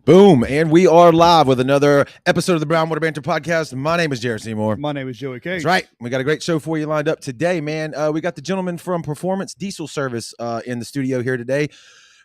Boom, and we are live with another episode of the Brown Water Banter podcast. My name is Jared Seymour. My name is Joey Cage. That's right. We got a great show for you lined up today, man. We got the gentleman from Performance Diesel Service in the studio here today,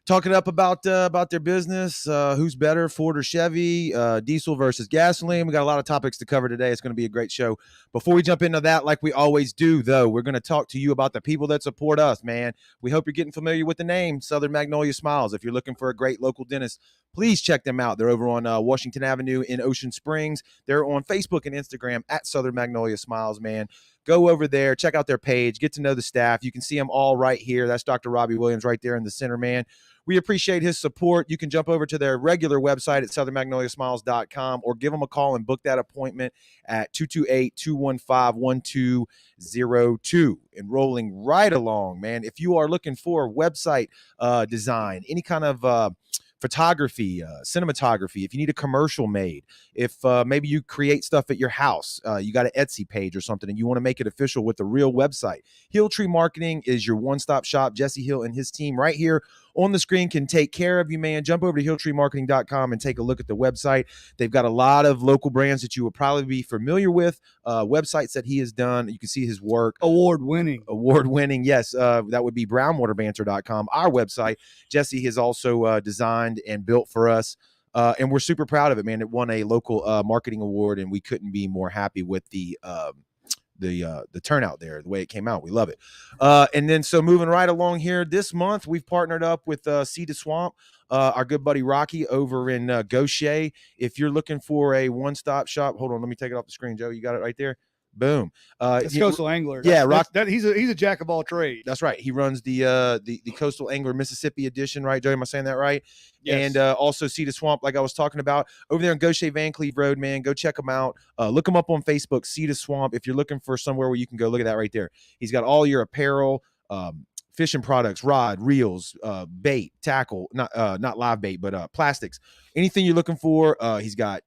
talking up about their business, who's better, Ford or Chevy, diesel versus gasoline. We got a lot of topics to cover today. It's going to be a great show. Before we jump into that, like we always do, though, we're going to talk to you about the people that support us, man. We hope you're getting familiar with the name, Southern Magnolia Smiles. If you're looking for a great local dentist, please check them out. They're over on Washington Avenue in Ocean Springs. They're on Facebook and Instagram at Southern Magnolia Smiles, man. Go over there, check out their page, get to know the staff. You can see them all right here. That's Dr. Robbie Williams right there in the center, man. We appreciate his support. You can jump over to their regular website at southernmagnoliasmiles.com or give them a call and book that appointment at 228-215-1202. And rolling right along, man, if you are looking for website design, any kind of photography, cinematography, if you need a commercial made, if maybe you create stuff at your house, you got an Etsy page or something and you want to make it official with a real website, Hilltree Marketing is your one-stop shop. Jesse Hill and his team right here on the screen can take care of you, man. Jump over to hilltreemarketing.com and take a look at the website. They've got a lot of local brands that you will probably be familiar with, websites that he has done. You can see his work. Award-winning. Yes. That would be brownwaterbanter.com, our website. Jesse has also designed and built for us. And we're super proud of it, man. It won a local marketing award, and we couldn't be more happy with the turnout there, the way it came out. We love it. And then so moving right along here, this month we've partnered up with Sea to Swamp, our good buddy Rocky over in Gaucher. If you're looking for a one-stop shop, hold on, let me take it off the screen, Joe. You got it right there. Boom. That's Coastal Angler. Yeah, he's a jack of all trades. That's right. He runs the Coastal Angler Mississippi edition, right, Joey? Am I saying that right? Yes. And also Sea to Swamp, like I was talking about, over there on Gaucher Van Cleve Road, man. Go check him out. Look him up on Facebook, Sea to Swamp. If you're looking for somewhere where you can go, look at that right there. He's got all your apparel, fishing products, rod, reels, bait, tackle, not live bait, but plastics. Anything you're looking for, he's got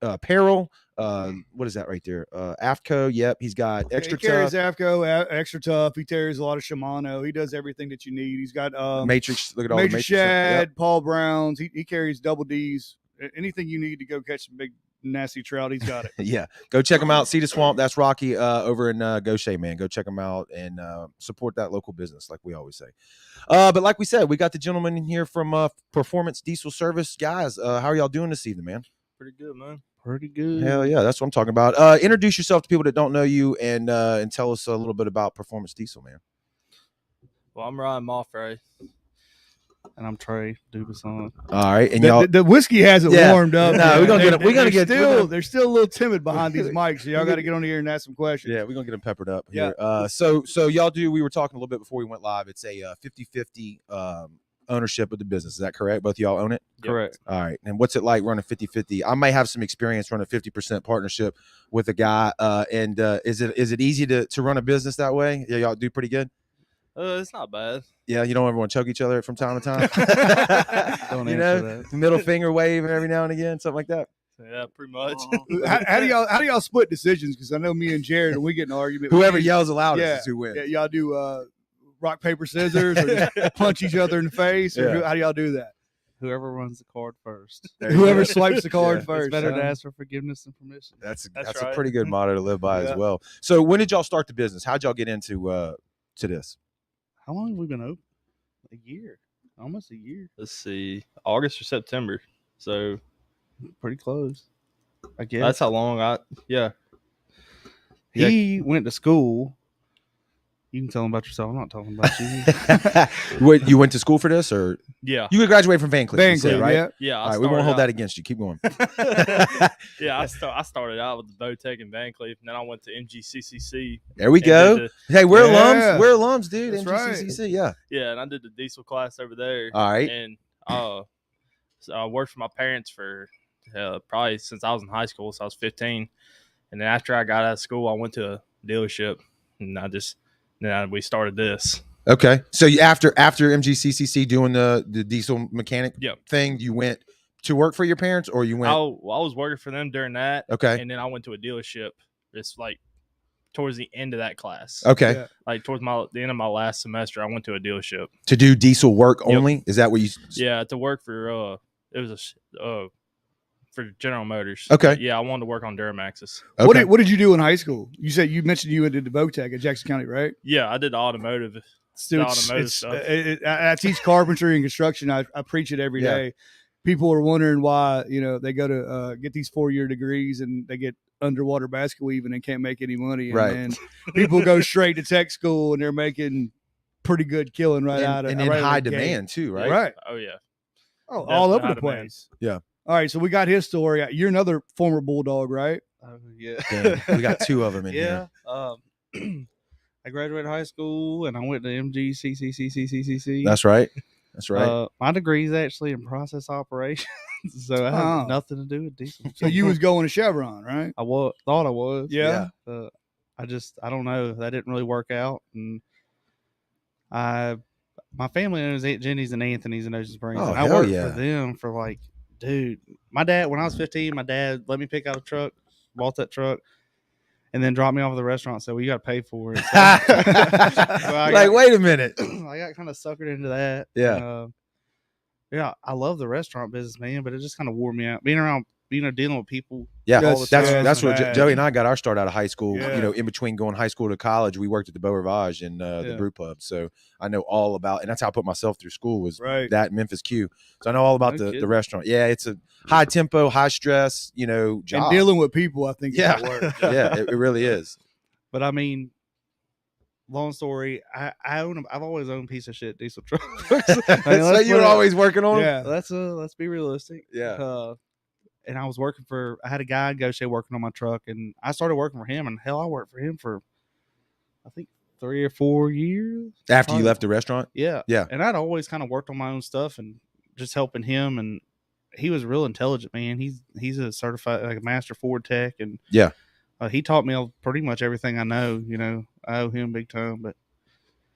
apparel. What is that right there? AFCO. Yep. He's got extra. He carries tough. AFCO, extra tough. He carries a lot of Shimano. He does everything that you need. He's got Matrix. Look at all Major the Matrix. Shad, Yep. Paul Browns. He carries double D's. Anything you need to go catch some big nasty trout, he's got it. Yeah. Go check him out. Sea to Swamp. That's Rocky over in Gaucher, man. Go check him out and support that local business, like we always say. But like we said, we got the gentleman in here from Performance Diesel Service. Guys, how are y'all doing this evening, man? Pretty good, man. Pretty good. Hell yeah, that's what I'm talking about. Introduce yourself to people that don't know you and tell us a little bit about Performance Diesel, man. Well, I'm Ryan Mauffray. And I'm Trey, Dubuisson. All right, and the whiskey hasn't warmed up. No, we're gonna get. They're still a little timid behind these mics, so y'all got to get on here and ask some questions. Yeah, we're gonna get them peppered up here. So y'all do. We were talking a little bit before we went live. It's a 50-50 ownership of the business. Is that correct? Both of y'all own it? Correct. All right. And what's it like running 50-50? I may have some experience running a 50% partnership with a guy. And is it easy to run a business that way? Yeah, y'all do pretty good. It's not bad. Yeah, you don't ever want to choke each other from time to time. Don't you answer know, that. middle finger wave every now and again, something like that. Yeah, pretty much. How do y'all split decisions? Because I know me and Jared, when we get in an argument, Whoever yells the loudest is who wins. Yeah, y'all do rock, paper, scissors, or just punch each other in the face? Or how do y'all do that? Whoever runs the card first. Whoever swipes the card first. It's better to ask for forgiveness and permission. That's right. a pretty good motto to live by as well. So when did y'all start the business? How'd y'all get into to this? How long have we been open? A year. Almost a year. Let's see, August or September. So Pretty close, I guess. that's how long He went to school. You can tell him about yourself. I'm not talking about you. You went to school for this, or Yeah. you graduated from Van Cleve, you said, right? Yeah. Yeah. All right, we won't hold that against you. Keep going. Yeah, I started out with the Bowtech in Van Cleve, and then I went to MGCCC. There we and go. did Hey, we're alums. Yeah. We're alums, dude. That's MGCCC, yeah. and I did the diesel class over there. All right. And so I worked for my parents for probably since I was in high school, so I was 15. And then after I got out of school, I went to a dealership, and we started this. Okay. So after MGCCC doing the diesel mechanic thing, you went to work for your parents, or you went? I was working for them during that. Okay. And then I went to a dealership. It's like towards the end of that class. Okay. Yeah. Like towards the end of my last semester, I went to a dealership To do diesel work only? Is that what you? Yeah, to work for It was for General Motors. Okay. But yeah, I wanted to work on Duramaxes. Okay. What did you do in high school? You mentioned you went to Dubuisson at Jackson County, right? Yeah, I did the automotive. Dude, automotive stuff. I teach carpentry and construction. I preach it every day. People are wondering why they go to get these 4-year degrees and they get underwater basket weaving and can't make any money. Right. And people go straight to tech school and they're making pretty good killing right out of and right in out of high the gate. demand too, right? Right. Oh yeah. Oh, Definitely all over high the demand. place. Yeah. All right, so we got his story. You're another former Bulldog, right? Yeah. Damn, we got 2 of them in here. I graduated high school and I went to MGCCCCCCC. That's right. That's right. My degree is actually in process operations, so I have nothing to do with diesel. So you was going to Chevron, right? I thought I was. Yeah. I don't know. That didn't really work out, and my family owns Aunt Jenny's and Anthony's in Ocean Springs. Oh, and I hell worked yeah. for them for like, dude, my dad, when I was 15, my dad let me pick out a truck, bought that truck, and then dropped me off at the restaurant. So you got to pay for it. So Wait a minute. I got kind of suckered into that. Yeah. And, I love the restaurant business, man, but it just kind of wore me out. Being around, dealing with people. Yeah, all the that's time. where Joey and I got our start out of high school. Yeah. In between going high school to college, we worked at the Beau Rivage and the brew pub. So I know all about, and that's how I put myself through school was that Memphis Q. So I know all about the restaurant. Yeah, it's a high tempo, high stress, job. And dealing with people, I think, is the word. Yeah, it really is. But I mean, long story, I've always owned piece of shit diesel trucks. So you were always working on them? Yeah. Let's be realistic. Yeah. And I was I had a guy in Gaucher working on my truck, and I started working for him, and hell, I worked for him for, I think, 3 or 4 years. After you left the restaurant? Yeah. Yeah. And I'd always kind of worked on my own stuff and just helping him, and he was real intelligent, man. He's a certified, like a master Ford tech, and he taught me pretty much everything I know. I owe him big time, but.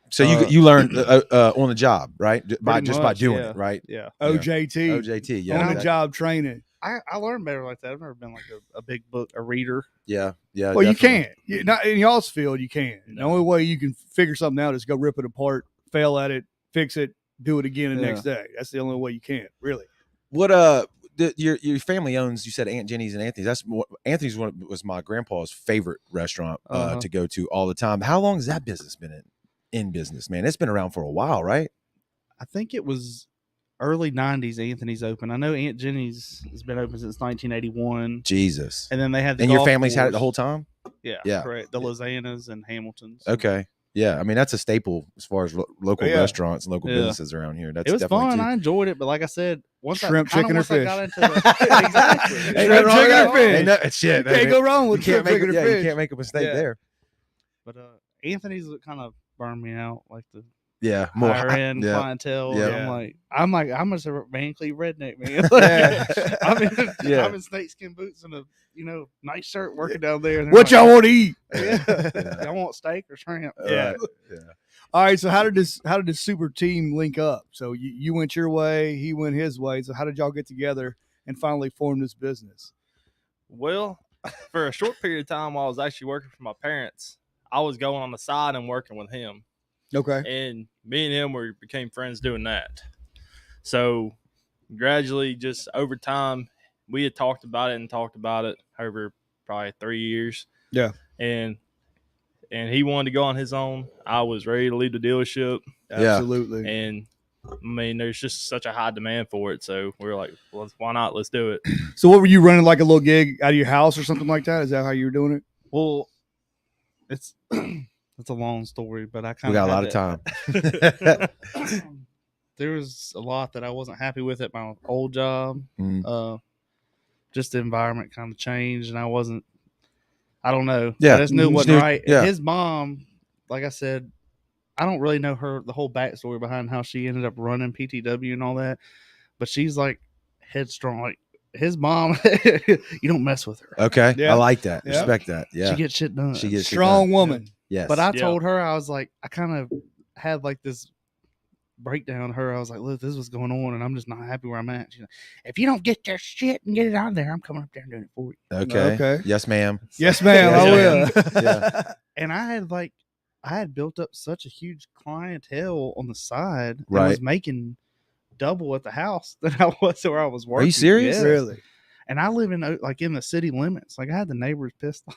So you learned on the job, right? By doing it, right? Yeah. OJT. Yeah. On the job training. I learned better like that. I've never been like a big book, a reader. Yeah. Well, definitely. You can't. Not in y'all's field, you can't. No. The only way you can figure something out is go rip it apart, fail at it, fix it, do it again the next day. That's the only way you can, really. What your family owns? You said Aunt Jenny's and Anthony's. Anthony's was my grandpa's favorite restaurant to go to all the time. How long has that business been in business, man? It's been around for a while, right? I think it was early 90s. Anthony's open. I know Aunt Jenny's has been open since 1981. Jesus. And then they had and your family's had it the whole time? Yeah. Correct. The Lozanas and Hamiltons. Okay. Yeah, I mean that's a staple as far as local restaurants and local businesses around here. It was fun. I enjoyed it, but like I said, shrimp, chicken, or fish. I got into exactly. Shrimp, chicken, or fish. Shit, you can't go wrong with shrimp, chicken, or fish. You can't make a mistake there. But Anthony's kind of burned me out, like the more higher end clientele. Yeah. I'm just a Van Cleve redneck, man. I'm in snakeskin boots and a nice shirt working down there. What y'all want to eat? Y'all want steak or shrimp? Yeah. All right. So how did this super team link up? So you went your way, he went his way. So how did y'all get together and finally form this business? Well, for a short period of time while I was actually working for my parents, I was going on the side and working with him. Okay. And me and him became friends doing that. So gradually, just over time, we had talked about it over probably 3 years. Yeah. And he wanted to go on his own. I was ready to leave the dealership. Absolutely. And I mean, there's just such a high demand for it. So we were like, well, why not? Let's do it. So what were you running, like a little gig out of your house or something like that? Is that how you were doing it? Well, it's a long story, but I kind of got a lot of time. There was a lot that I wasn't happy with at my old job. Just the environment kind of changed, and I don't know. Yeah. I just knew it wasn't right. Yeah. His mom, like I said, I don't really know the whole backstory behind how she ended up running PTW and all that, but she's like headstrong. Like his mom, you don't mess with her. Okay. Yeah. I like that. Yeah. Respect that. Yeah. She gets shit done. Strong woman. Yes. But I told her, I was like, I kind of had like this breakdown to her. I was like, look, this is what's going on, and I'm just not happy where I'm at. She's like, if you don't get your shit and get it on there, I'm coming up there and doing it for you. Okay. Yes, ma'am. Yes, ma'am. I will. Yeah. And I had built up such a huge clientele on the side. Right. I was making double at the house than I was where I was working. Are you serious? Yes. Really? And I live in in the city limits. Like I had the neighbors pissed off.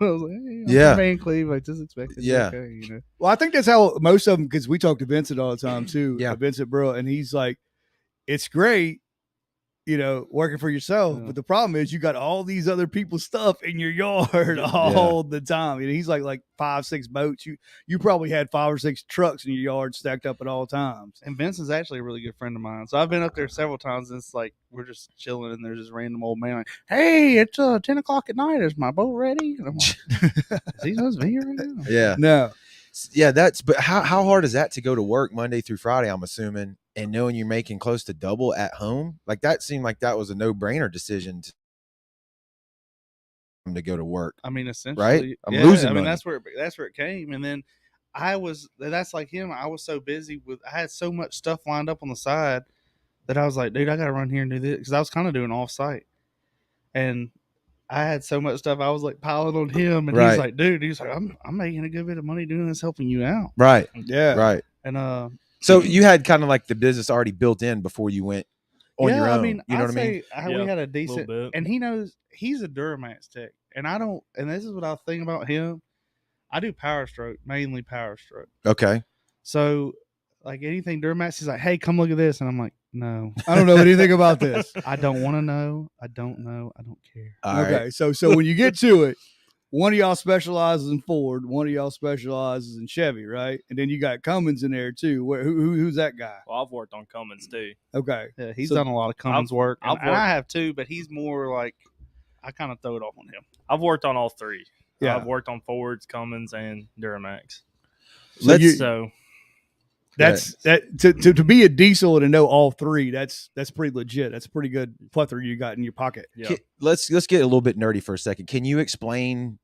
I was like, hey, Yeah. I'm Van Cleve. Like just expected. Yeah. Okay, you know. Well, I think that's how most of them, because we talk to Vincent all the time too. Yeah. Vincent Burrow, and he's like, it's great, you know, working for yourself. Yeah. But the problem is you got all these other people's stuff in your yard all the time. You know, he's like 5-6 boats. You probably had 5 or 6 trucks in your yard stacked up at all times. And Vincent's actually a really good friend of mine. So I've been up there several times, and it's like we're just chilling, and there's this random old man like, "Hey, it's 10 o'clock at night. Is my boat ready?" And I'm like, "Is he supposed to be here right now?" Yeah. No. Yeah, but how hard is that to go to work Monday through Friday, I'm assuming, and knowing you're making close to double at home? Like that seemed like that was a no-brainer decision to go to work. I mean, essentially, right? I'm losing I mean, money. that's where it came. And then that's like him. I was so busy I had so much stuff lined up on the side that I was like, dude, I got to run here and do this. Cause I was kind of doing off site, and I had so much stuff. I was like piling on him, and he's like, dude, I'm making a good bit of money doing this, helping you out. Right. Yeah. Right. And so you had kind of like the business already built in before you went on your own. I mean, you know what I mean? We had a little decent, bit. and he knows he's a Duramax tech, and I don't. And this is what I think about him. I do power stroke, mainly power stroke. Okay. So, like anything Duramax, he's like, "Hey, come look at this," and I'm like, "No, I don't know anything about this. I don't want to know. I don't know. I don't care." All Okay. right. So when you get to it, one of y'all specializes in Ford, one of y'all specializes in Chevy, right? And then you got Cummins in there too. Who's that guy? Well, I've worked on Cummins too. Okay. Yeah, he's So- done a lot of Cummins work, and I've worked- I have too, but he's more like I kind of throw it off on him. I've worked on all three. Yeah. I've worked on Fords, Cummins, and Duramax. Let's- That's that to be a diesel and to know all three. That's pretty legit. That's a pretty good plethora you got in your pocket. Yeah. Let's get a little bit nerdy for a second. Can you explain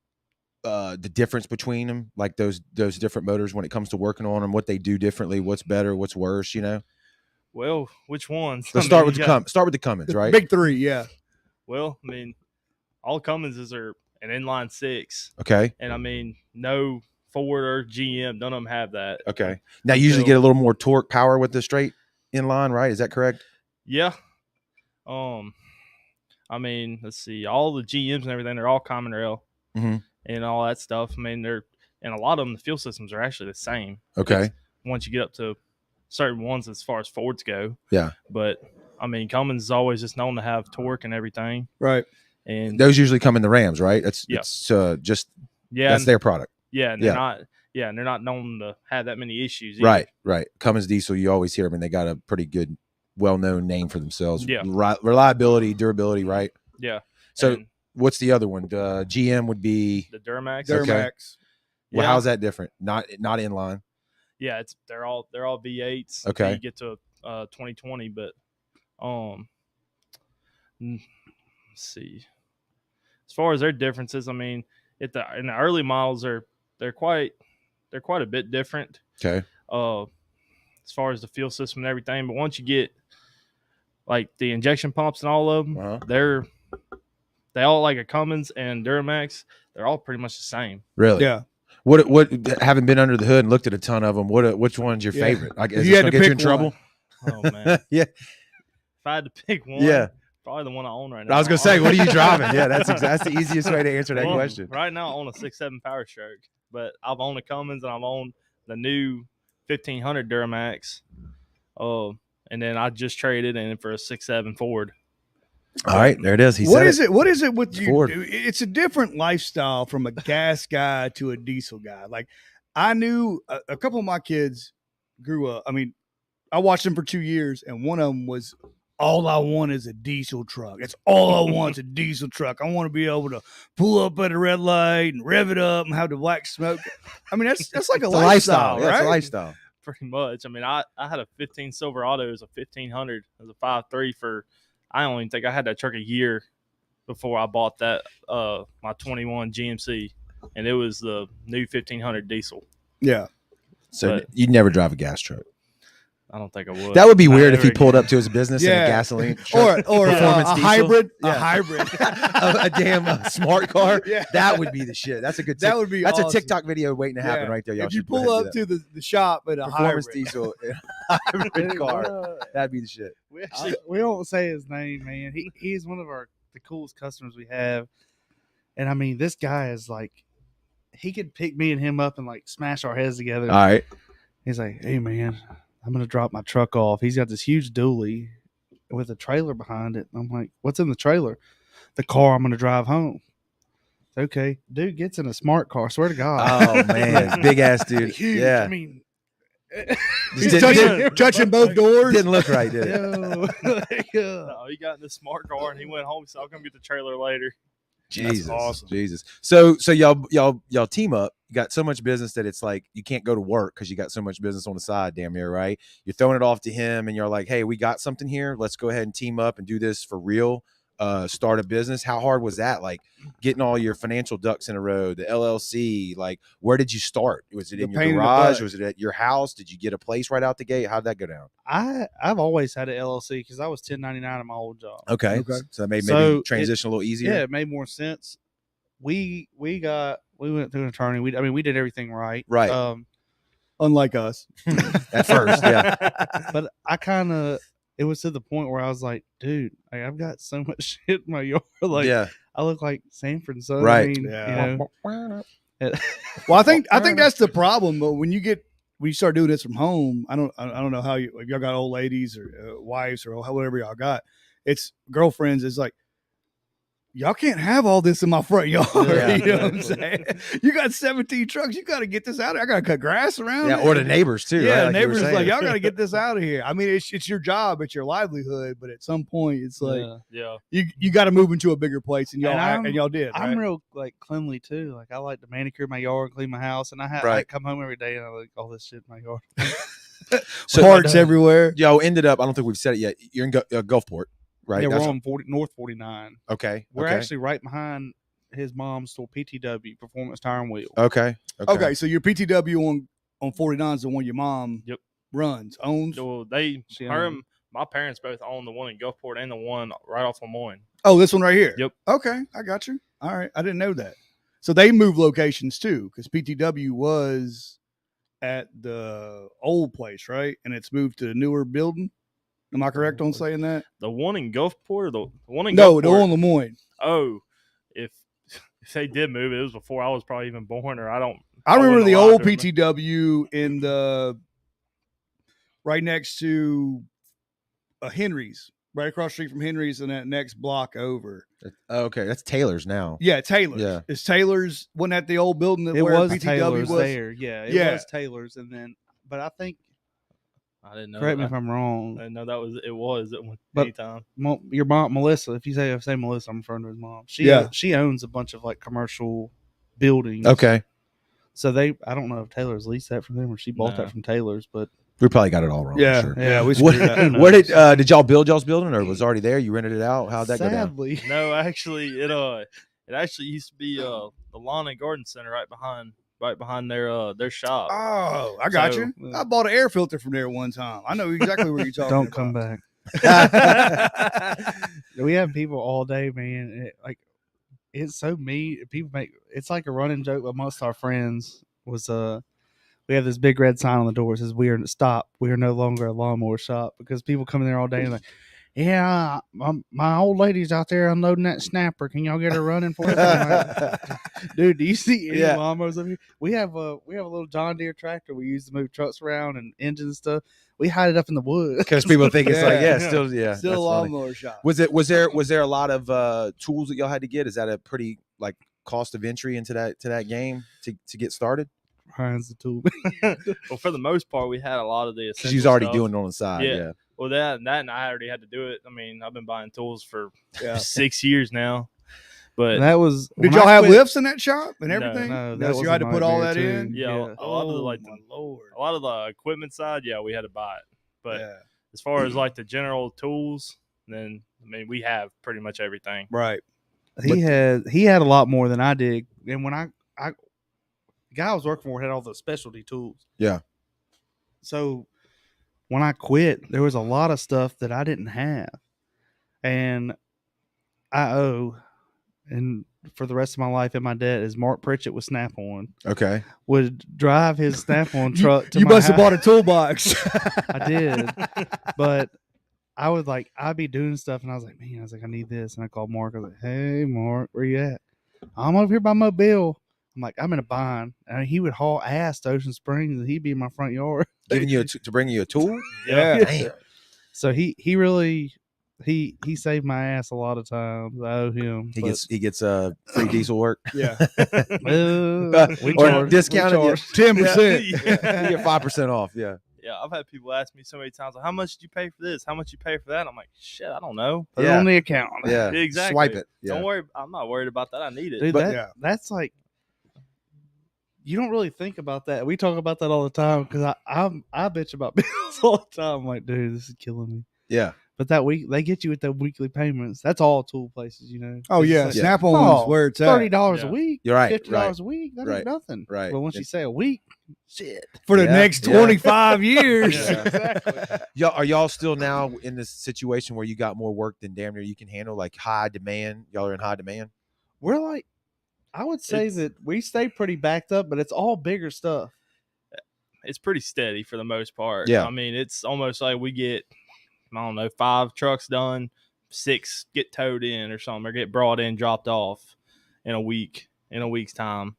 the difference between them, like those different motors when it comes to working on them, what they do differently, what's better, what's worse, you know? Well, which ones? Let's start with the Cummins, The right? Big three, yeah. Well, I mean, all Cumminses are an inline 6, Okay. and I mean, no Ford or GM, none of them have that. Okay. Now you usually So- get a little more torque power with the straight inline, right? Is that correct? Yeah. I mean, let's see, all the GMs and everything, they're all common rail Mhm. and all that stuff. I mean, and a lot of them, the fuel systems are actually the same. Okay. It's once you get up to certain ones as far as Fords go. Yeah. But I mean, Cummins is always just known to have torque and everything. Right. And Those usually come in the Rams, right? It's Yeah. it's just yeah, that's and, their product. yeah, and yeah. they're not known to have that many issues either. Right, right. Cummins Diesel, you always hear them, and they got a pretty good, well-known name for themselves. Yeah. Reliability, durability, right? Yeah. So And what's the other one? GM would be, the Duramax. Okay. Duramax. well, Yeah. how's that different? Not inline. Yeah, they're all V8s. Okay. until you get to 2020, but let's see. As far as their differences, I mean, in the early models they're quite a bit different. Okay. As far as the fuel system and everything, but once you get like the injection pumps and all of them, Uh-huh. they all like a Cummins and Duramax. They're all pretty much the same. Really? Yeah. What? Having been under the hood and looked at a ton of them, which one's your Yeah. favorite? Like, If is you this had gonna to get you in pick trouble? Oh man, Yeah. if I had to pick one, Yeah. probably the one I own right now. I was gonna say, what are you driving? Yeah, that's the easiest way to answer that Well, question. Right now, I own a 6.7 Power Stroke, but I've owned a Cummins and I've owned the new 1500 Duramax. And then I just traded in for a 6.7 Ford. All right, there it is. What is it? What is it with you? Ford. It's a different lifestyle from a gas guy to a diesel guy. Like I knew a couple of my kids grew up. I mean, I watched them for 2 years, and one of them was, all I want is a diesel truck. That's all I want is a diesel truck. I want to be able to pull up at a red light and rev it up and have the black smoke. I mean, that's like a It's a lifestyle, Yeah, right? it's a lifestyle. Pretty much. I mean, I had a 15 Silverado as a 1500 as a 5.3 for, I don't even think I had that truck a year before I bought that, my 21 GMC. And it was the new 1500 diesel. Yeah. So But- you'd never drive a gas truck. I don't think I would. That would be Not weird if he ever pulled again. up to his business in a Yeah. gasoline truck. or Performance a diesel. hybrid, Yeah. a hybrid. a damn smart car. Yeah. That would be the shit. That's a good. That would be That's awesome. a TikTok video waiting to happen right there. Y'all If you should go ahead pull and up do to the shop in a that. Performance hybrid. diesel hybrid car. That'd be the shit. We won't say his name, man. He's one of the coolest customers we have, and I mean, this guy is like, he could pick me and him up and like smash our heads together. All right. He's like, "Hey, man, I'm gonna drop my truck off." He's got this huge dually with a trailer behind it. I'm like, "What's in the trailer?" "The car I'm gonna drive home." Okay, dude gets in a smart car. I swear to God. Oh man, big ass dude. Huge. Yeah. I mean, He's Didn't- touching both doors. Didn't look right, did it? yo, No, he got in this smart car and he went home. So I'll come get the trailer later. Jesus, awesome. Jesus. So y'all team up. You got so much business that it's like you can't go to work because you got so much business on the side. Damn near right. You're throwing it off to him, and you're like, "Hey, we got something here. Let's go ahead and team up and do this for real. Start a business." How hard was that? Like getting all your financial ducks in a row, the LLC. Like, where did you start? Was it in your garage? Was it at your house? Did you get a place right out the gate? How'd that go down? I've always had an LLC because I was 1099 at my old job. Okay. So that made So maybe transition a little easier. Yeah, it made more sense. We went through an attorney. We did everything right. Right. Unlike us. At first, yeah. But it was to the point where I was like, dude, like, I've got so much shit in my yard. Like, yeah. I look like Sanford Son. Right. I mean, Yeah. you know. Well, I think that's the problem. But when you start doing this from home, I don't know how if y'all got old ladies or wives or whatever y'all got. It's girlfriends. It's like, y'all can't have all this in my front yard. Yeah, you know what I'm saying? You got 17 trucks. You got to get this out of here. I got to cut grass around. Yeah, it. or the neighbors too. Yeah, right? Like you were neighbors saying. like, y'all got to get this out of here. I mean, it's your job, it's your livelihood, but at some point, it's like Yeah. you got to move into a bigger place, and y'all did. I'm right? real like cleanly too. Like I like to manicure my yard, clean my house, and I come home every day and I like all this shit in my yard. So, Parts everywhere. Y'all ended up. I don't think we've said it yet. You're in Gulfport, right? Yeah, That's we're on North 49. okay. We're okay. actually right behind his mom's store, PTW, Performance Tire and Wheel. Okay. Okay, so your PTW on 49 is the one your mom Yep. runs, owns. Well, my parents both own the one in Gulfport and the one right off Lemoyne. Oh, this one right here. Yep. Okay, I got you. All right, I didn't know that. So they moved locations too, because PTW was at the old place, right? And it's moved to the newer building. Am I correct on saying that? The one in Gulfport, or the one in No, Gulfport? the one in Lemoyne. Oh, if they did move, it was before I was probably even born, or I remember wouldn't the allow old to. PTW in the right next to Henry's, right across the street from Henry's, and that next block over. Okay, that's Taylor's now. Yeah, Taylor's. Yeah. It's Taylor's. Wasn't that the old building that It where was PTW Taylor's was? there. Yeah, it was Taylor's, and then, but I think, I didn't know. correct me that. if I'm I wrong. didn't know that was it. Was at one But- time. Your mom, Melissa. If you say Melissa, I'm referring to his mom. She owns a bunch of like commercial buildings. Okay, So I don't know if Taylor's leased that from them or she bought No. that from Taylor's, but we probably got it all wrong. Yeah, Sure. yeah. We What, screwed that. what did y'all build y'all's building, or was it already there? You rented it out? How'd that go down? sadly, No, actually, it actually used to be the lawn and garden center right behind their shop. Oh, I got So, you. I bought an air filter from there one time. I know exactly where you're talking don't about. come back. We have people all day, man. It's so mean. It's like a running joke amongst our friends. We have this big red sign on the door that says we are no longer a lawnmower shop, because people come in there all day and like, yeah, my old lady's out there unloading that snapper. Can y'all get her running for us? I'm like, dude, do you see any Yeah. lawnmowers up here? We have a little John Deere tractor we use to move trucks around and engines and stuff. We hide it up in the woods Because people think it's like, Yeah. still, Still a that's funny. lawnmower shop. Was there a lot of tools that y'all had to get? Is that a pretty like cost of entry into that game to get started? Ryan's the tool. Well, for the most part, we had a lot of the Because essential she's already stuff. doing it on the side. Yeah. Yeah. Well, that and I already had to do it. I mean, I've been buying tools for Yeah. 6 years now. But That was Did when y'all I have quit- lifts in that shop and No. everything? No, So that was you had to a put all that nightmare, in. too. yeah, a lot of the Oh, like my Lord. a lot of the equipment side, yeah, we had to buy it. But Yeah. as far as like the general tools, then I mean, we have pretty much everything. Right. He had a lot more than I did, and when I the guy I was working for had all the specialty tools. Yeah. So when I quit, there was a lot of stuff that I didn't have, and I owe, and for the rest of my life in my debt is Mark Pritchett with Snap-on. Okay. Would drive his Snap-on truck to you my must have house. bought a toolbox. I did, but I'd be doing stuff, and I was like, I need this, and I called Mark. I was like, hey, Mark, where you at? I'm over here by Mobile. I'm like, I'm in a bind, and he would haul ass to Ocean Springs, and he'd be in my front yard, Giving you to bring you a tool. Yeah. Damn. So he really saved my ass a lot of times. I owe him. He gets free diesel work. Yeah. We or charge, discounted. we charge. 10%. You get 5% off. Yeah. Yeah, I've had people ask me so many times, like, how much did you pay for this? How much you pay for that? And I'm like, shit, I don't know. Put it on the account. Yeah. Exactly. Swipe it. Yeah. Don't worry. I'm not worried about that. I need it. Dude, But- that's like, you don't really think about that. We talk about that all the time because I bitch about bills all the time. I'm like, dude, this is killing me. Yeah. But that week they get you with the weekly payments. That's all tool places, you know. Oh, It's yeah. like, Snap-on's where it's at. $30 Yeah. a week. You're right, $50 a week. That right, ain't nothing. right. But once you say a week, shit. For the Yeah, next yeah. 25 years. Yeah. Exactly. Are y'all still now in this situation where you got more work than damn near you can handle, like high demand? Y'all are in high demand. We're like, I would say that we stay pretty backed up, but it's all bigger stuff. It's pretty steady for the most part. Yeah. I mean, it's almost like we get, I don't know, 5 trucks done, 6 get towed in or something, or get brought in, dropped off in a week's time.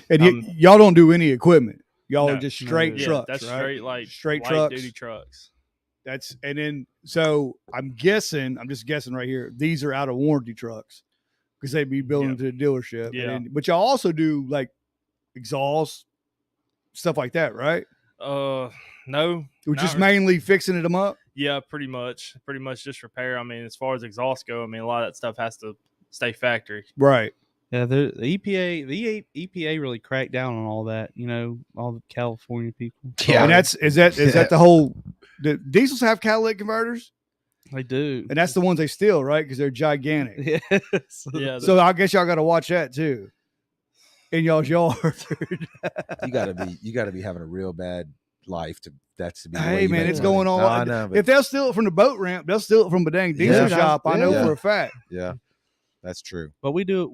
And y'all don't do any equipment. Y'all No. are just straight Yeah, trucks, That's right? straight trucks. light duty trucks. And then, so I'm just guessing right here, these are out of warranty trucks because they'd be building to the dealership. Yeah. But y'all also do like exhaust, stuff like that, right? No. We're not just really. mainly fixing them up. Yeah, pretty much just repair. I mean, as far as exhaust go, I mean, a lot of that stuff has to stay factory. Right. Yeah, the EPA really cracked down on all that. You know, all the California people. Yeah. And is that the whole, the diesels have catalytic converters? They do, And that's the ones they steal, right? Because they're gigantic. yes. Yeah, So I guess y'all got to watch that too. In y'all's yard. You gotta be having a real bad life to be. The way Hey you man, make it's money. going on. No, I know, but If they'll steal it from the boat ramp, they'll steal it from a dang diesel Yeah. shop. I know Yeah. for a fact. yeah, that's true. But we do.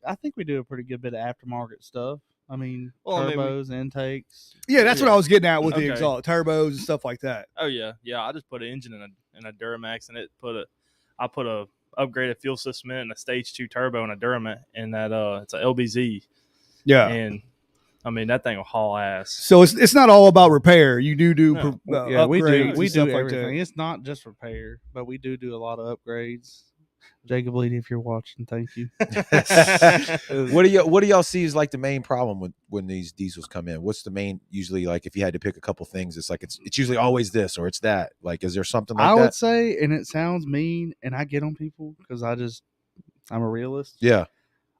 I think we do a pretty good bit of aftermarket stuff. I mean, Well, I mean, turbos, intakes. Yeah, that's what Yeah. I was getting at with the Okay. exhaust turbos and stuff like that. Oh yeah. I just put an engine in a Duramax, and I put a upgraded fuel system in and a stage 2 turbo and a Duramax, and that it's a LBZ, Yeah. and I mean that thing will haul ass. So it's not all about repair. You do No. Yeah, we upgrades do. and We stuff do like everything. that. It's not just repair, but we do a lot of upgrades. Jacob Lee, if you're watching, thank you. What do y'all see is like the main problem when these diesels come in? What's the main usually, like, if you had to pick a couple things? It's like it's usually always this or it's that. Like, is there something like I that? would say, and it sounds mean, and I get on people because I'm a realist. Yeah.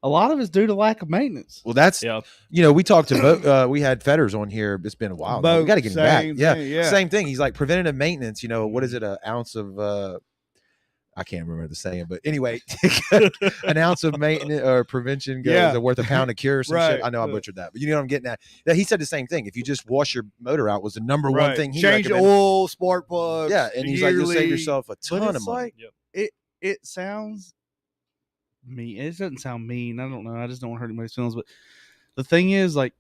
A lot of it's due to lack of maintenance. Well, that's Yeah. we talked to we had Fetters on here. It's been a while. Now. We got to get him back. Same Yeah. thing, yeah. Same thing. He's like preventative maintenance. What is it? An ounce of I can't remember the saying, but anyway, an ounce of maintenance or prevention goes worth a pound of cure or some shit. Right. I know I butchered that, but you know what I'm getting at. That he said the same thing. If you just wash your motor out, was the number one Right. thing he Change recommended. oil, spark plugs. Yeah, and he's like, you'll save yearly. yourself a But ton of it's money. like it sounds mean. It doesn't sound mean. I don't know. I just don't want to hurt anybody's feelings. But the thing is, like,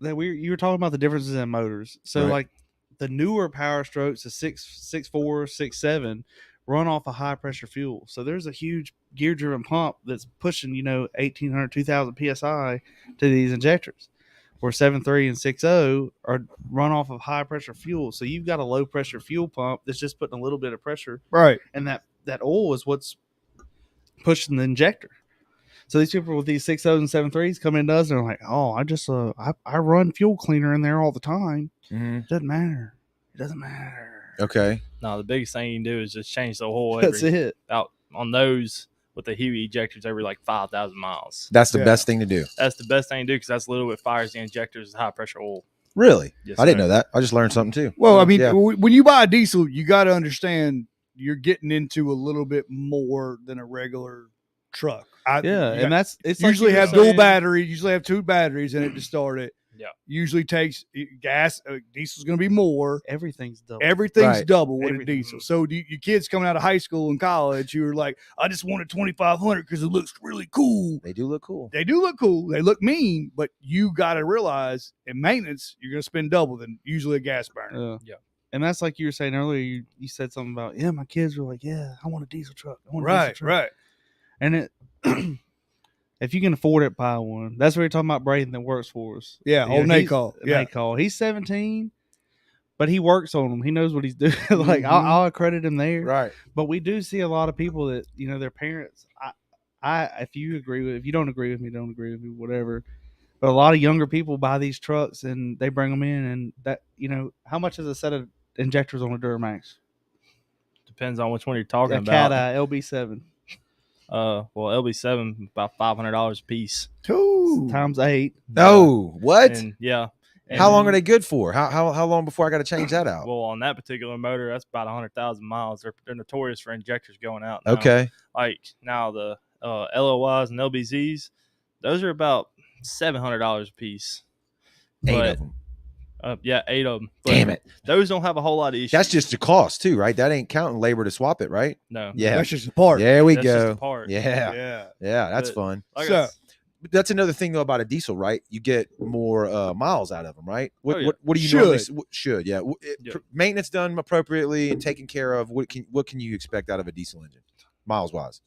that you were talking about the differences in motors. So Right. like the newer Power Strokes, the 6.4, 6.7, run off a high pressure fuel. So there's a huge gear driven pump that's pushing 1,800, 2,000 psi to these injectors. Where 7.3 and 6.0 are run off of high pressure fuel. So you've got a low pressure fuel pump that's just putting a little bit of pressure, Right. and that oil is what's pushing the injector. So these people with these 6.0s and 7.3s come in and they're like, oh, I run fuel cleaner in there all the time. Mhm. It doesn't matter. It doesn't matter. Okay. No, the biggest thing you can do is just change the oil That's it. out on those with the Huey ejectors every like 5,000 miles. That's the Yeah. best thing to do. That's the best thing to do because that's literally what fires the injectors is high pressure oil. Really? Yes, I didn't sir. know that. I just learned something too. Well, I mean, Yeah. when you buy a diesel, you got to understand you're getting into a little bit more than a regular truck. Yeah, and it's usually like you have were dual saying. batteries. Usually have 2 batteries in it to start it. usually takes gas. Diesel's going to be more. Everything's double. Everything's double with Everything. a diesel. So your kids coming out of high school and college, you were like, I just want a 2500 because it looks really cool. They do look cool. They do look cool. They look mean, but you got to realize in maintenance, you're going to spend double than usually a gas burner. Yeah. And that's like you were saying earlier. You said something about, my kids were like, I want a diesel truck. I want a diesel truck. Right. And it, if you can afford it, buy one. That's what you're talking about. Braden that works for us. Yeah, old Nacall. Yeah. Nacall. He's 17, but he works on them. He knows what he's doing. Like I'll credit him there. Right. But we do see a lot of people that their parents. If you don't agree with me, don't agree with me, whatever. But a lot of younger people buy these trucks and they bring them in, and that how much is a set of injectors on a Duramax? Depends on which one you're talking A about. Cat LB7. Well, LB7 about $500 a piece. Times 8. Oh, what? And, yeah. And how long are they good for? How long before I got to change that out? Well, on that particular motor, that's about 100,000 miles. They're notorious for injectors going out now. Okay. Like now the LOYs and LBZs, those are about $700 a piece. 8 of them. 8 of them. But Damn it. Those don't have a whole lot of issues. That's just the cost too, right? That ain't counting labor to swap it, right? No. Yeah. That's just a part. There we That's just go. a part. Yeah. That's But, fun. Like So- But that's another thing though about a diesel, right? You get more miles out of them, right? What Oh, yeah. what do you Should. normally should? Yeah. Yeah. Maintenance done appropriately and taken care of. What can you expect out of a diesel engine, miles wise?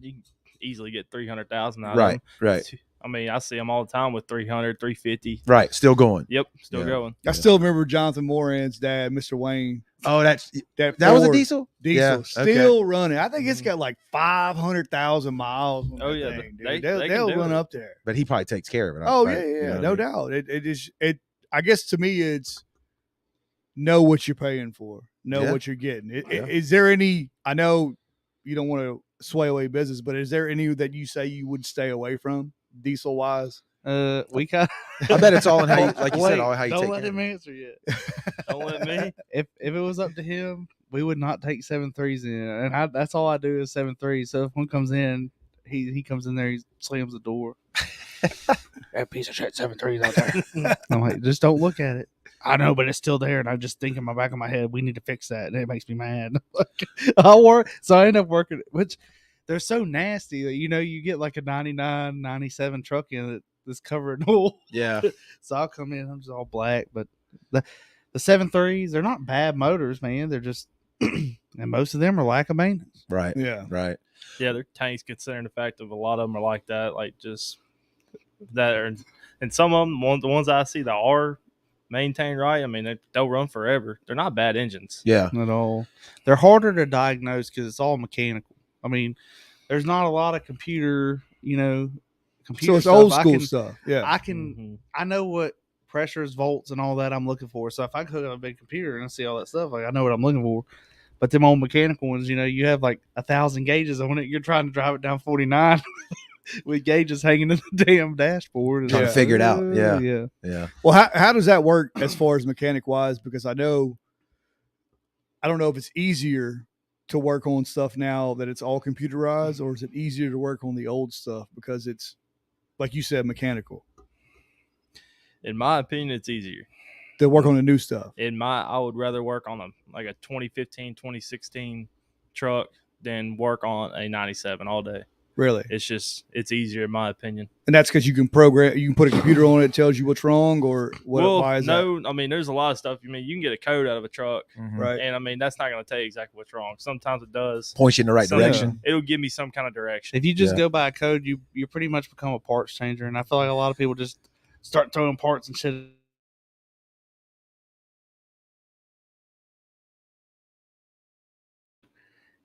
you can easily get 300,000 out of Right. them. Right. I mean, I see them all the time with 300, 350. Right. Still going. Yep, still Yeah. going. I still remember Jonathan Moran's dad, Mr. Wayne. Oh, that That was a Ford diesel. Diesel Yeah, still running. I think it's got like 500,000 miles. On Oh, that yeah, thing, dude. they They'll can do run it. up there. But he probably takes care of it. Oh right? yeah, You know what I no mean? doubt. It is. I guess to me, it's know what you're paying for. Know Yeah. what you're getting. Yeah. Is there any? I know you don't want to sway away business, but is there any that you say you would stay away from diesel wise? We got. I bet it's all in how you, like you said, Wait, all how you don't take let care of him it. answer yet. Don't let me. If it was up to him, we would not take 7.3s in, and that's all I do is 7.3s. So if one comes in, he comes in there, he slams the door. That piece of shit 7.3s out there. I'm like, just don't look at it. I know, but it's still there, and I just think in my back of my head, we need to fix that, and it makes me mad. I'll work, so I end up working, which they're so nasty that you get like a 99, 97 truck in it that's covered in oil. Yeah. So I'll come in, I'm just all black. But the 7.3s, they're not bad motors, man. They're just, and most of them are lack of maintenance. Right. Yeah. Right. Yeah, they're tanks considering the fact of a lot of them are like that, like just that are, and some of them, the ones I see that are maintained right, I mean, they'll run forever. They're not bad engines. Yeah. At all. They're harder to diagnose because it's all mechanical. I mean, there's not a lot of computer So it's stuff. old school stuff. Yeah. Mhm. I know what pressures, volts, and all that I'm looking for. So if I hook up a big computer and I see all that stuff, like I know what I'm looking for. But them old mechanical ones, you have like 1,000 gauges on it. You're trying to drive it down 49 with gauges hanging in the damn dashboard. Trying to figure it out. Yeah. Yeah. Yeah. Well, how does that work as far as mechanic wise? Because I don't know if it's easier to work on stuff now that it's all computerized, or is it easier to work on the old stuff because it's, like you said, mechanical? In my opinion, it's easier. To work on the new stuff. I would rather work on a 2015, 2016 truck than work on a 97 all day. Really? It's easier in my opinion. And that's because you can put a computer on it, that tells you what's wrong, or what? Well, why is no, I mean, there's a lot of stuff. I mean, you can get a code out of a truck, Mhm. that? Right. and I mean, that's not going to tell you exactly what's wrong. Sometimes it does. Point you in the right Some- direction. It'll give me some kind of direction. If you just Yeah. go by a code, you pretty much become a parts changer. And I feel like a lot of people just start throwing parts and shit.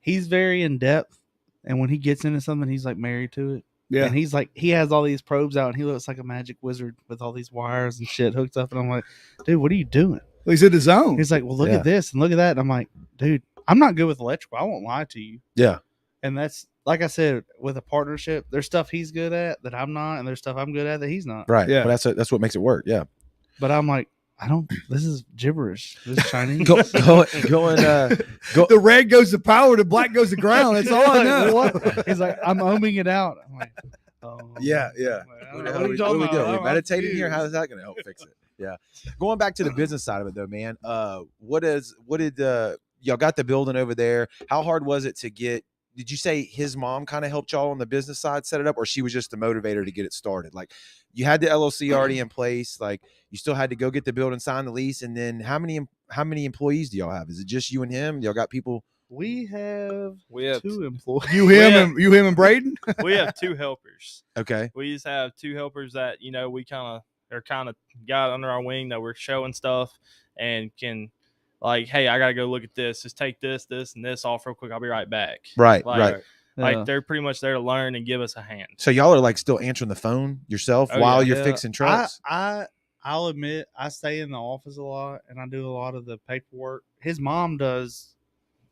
He's very in depth, and when he gets into something, he's like married to it. Yeah. And he's like, he has all these probes out, and he looks like a magic wizard with all these wires and shit hooked up. And I'm like, dude, what are you doing? He's in the zone. He's like, well, look Yeah. at this and look at that. And I'm like, dude, I'm not good with electrical. I won't lie to you. Yeah. And that's, like I said, with a partnership, there's stuff he's good at that I'm not, and there's stuff I'm good at that he's not. Right. Yeah. But that's what makes it work. Yeah. But I'm like, this is gibberish. This is Chinese. Going. The red goes to power, the black goes to ground. That's all I know. He's like, I'm ohming it out. I'm like, oh. Yeah, yeah. What are we doing? We meditating here? How is that going to help fix it? Yeah. Going back to the business side of it though, man. What did y'all got the building over there? How hard was it to get? Did you say his mom kind of helped y'all on the business side set it up, or she was just the motivator to get it started? Like you had the LLC already in place, like you still had to go get the building, sign the lease, and then how many employees do y'all have? Is it just you and him? Y'all got people? We have 2 employees. You him and Braden? We have 2 helpers. Okay. We just have 2 helpers that, we kind of got under our wing that we're showing stuff and can like, hey, I got to go look at this. Just take this, and this off real quick. I'll be right back. Right. Like they're pretty much there to learn and give us a hand. So y'all are like still answering the phone yourself while you're fixing trucks? I'll admit I stay in the office a lot and I do a lot of the paperwork. His mom does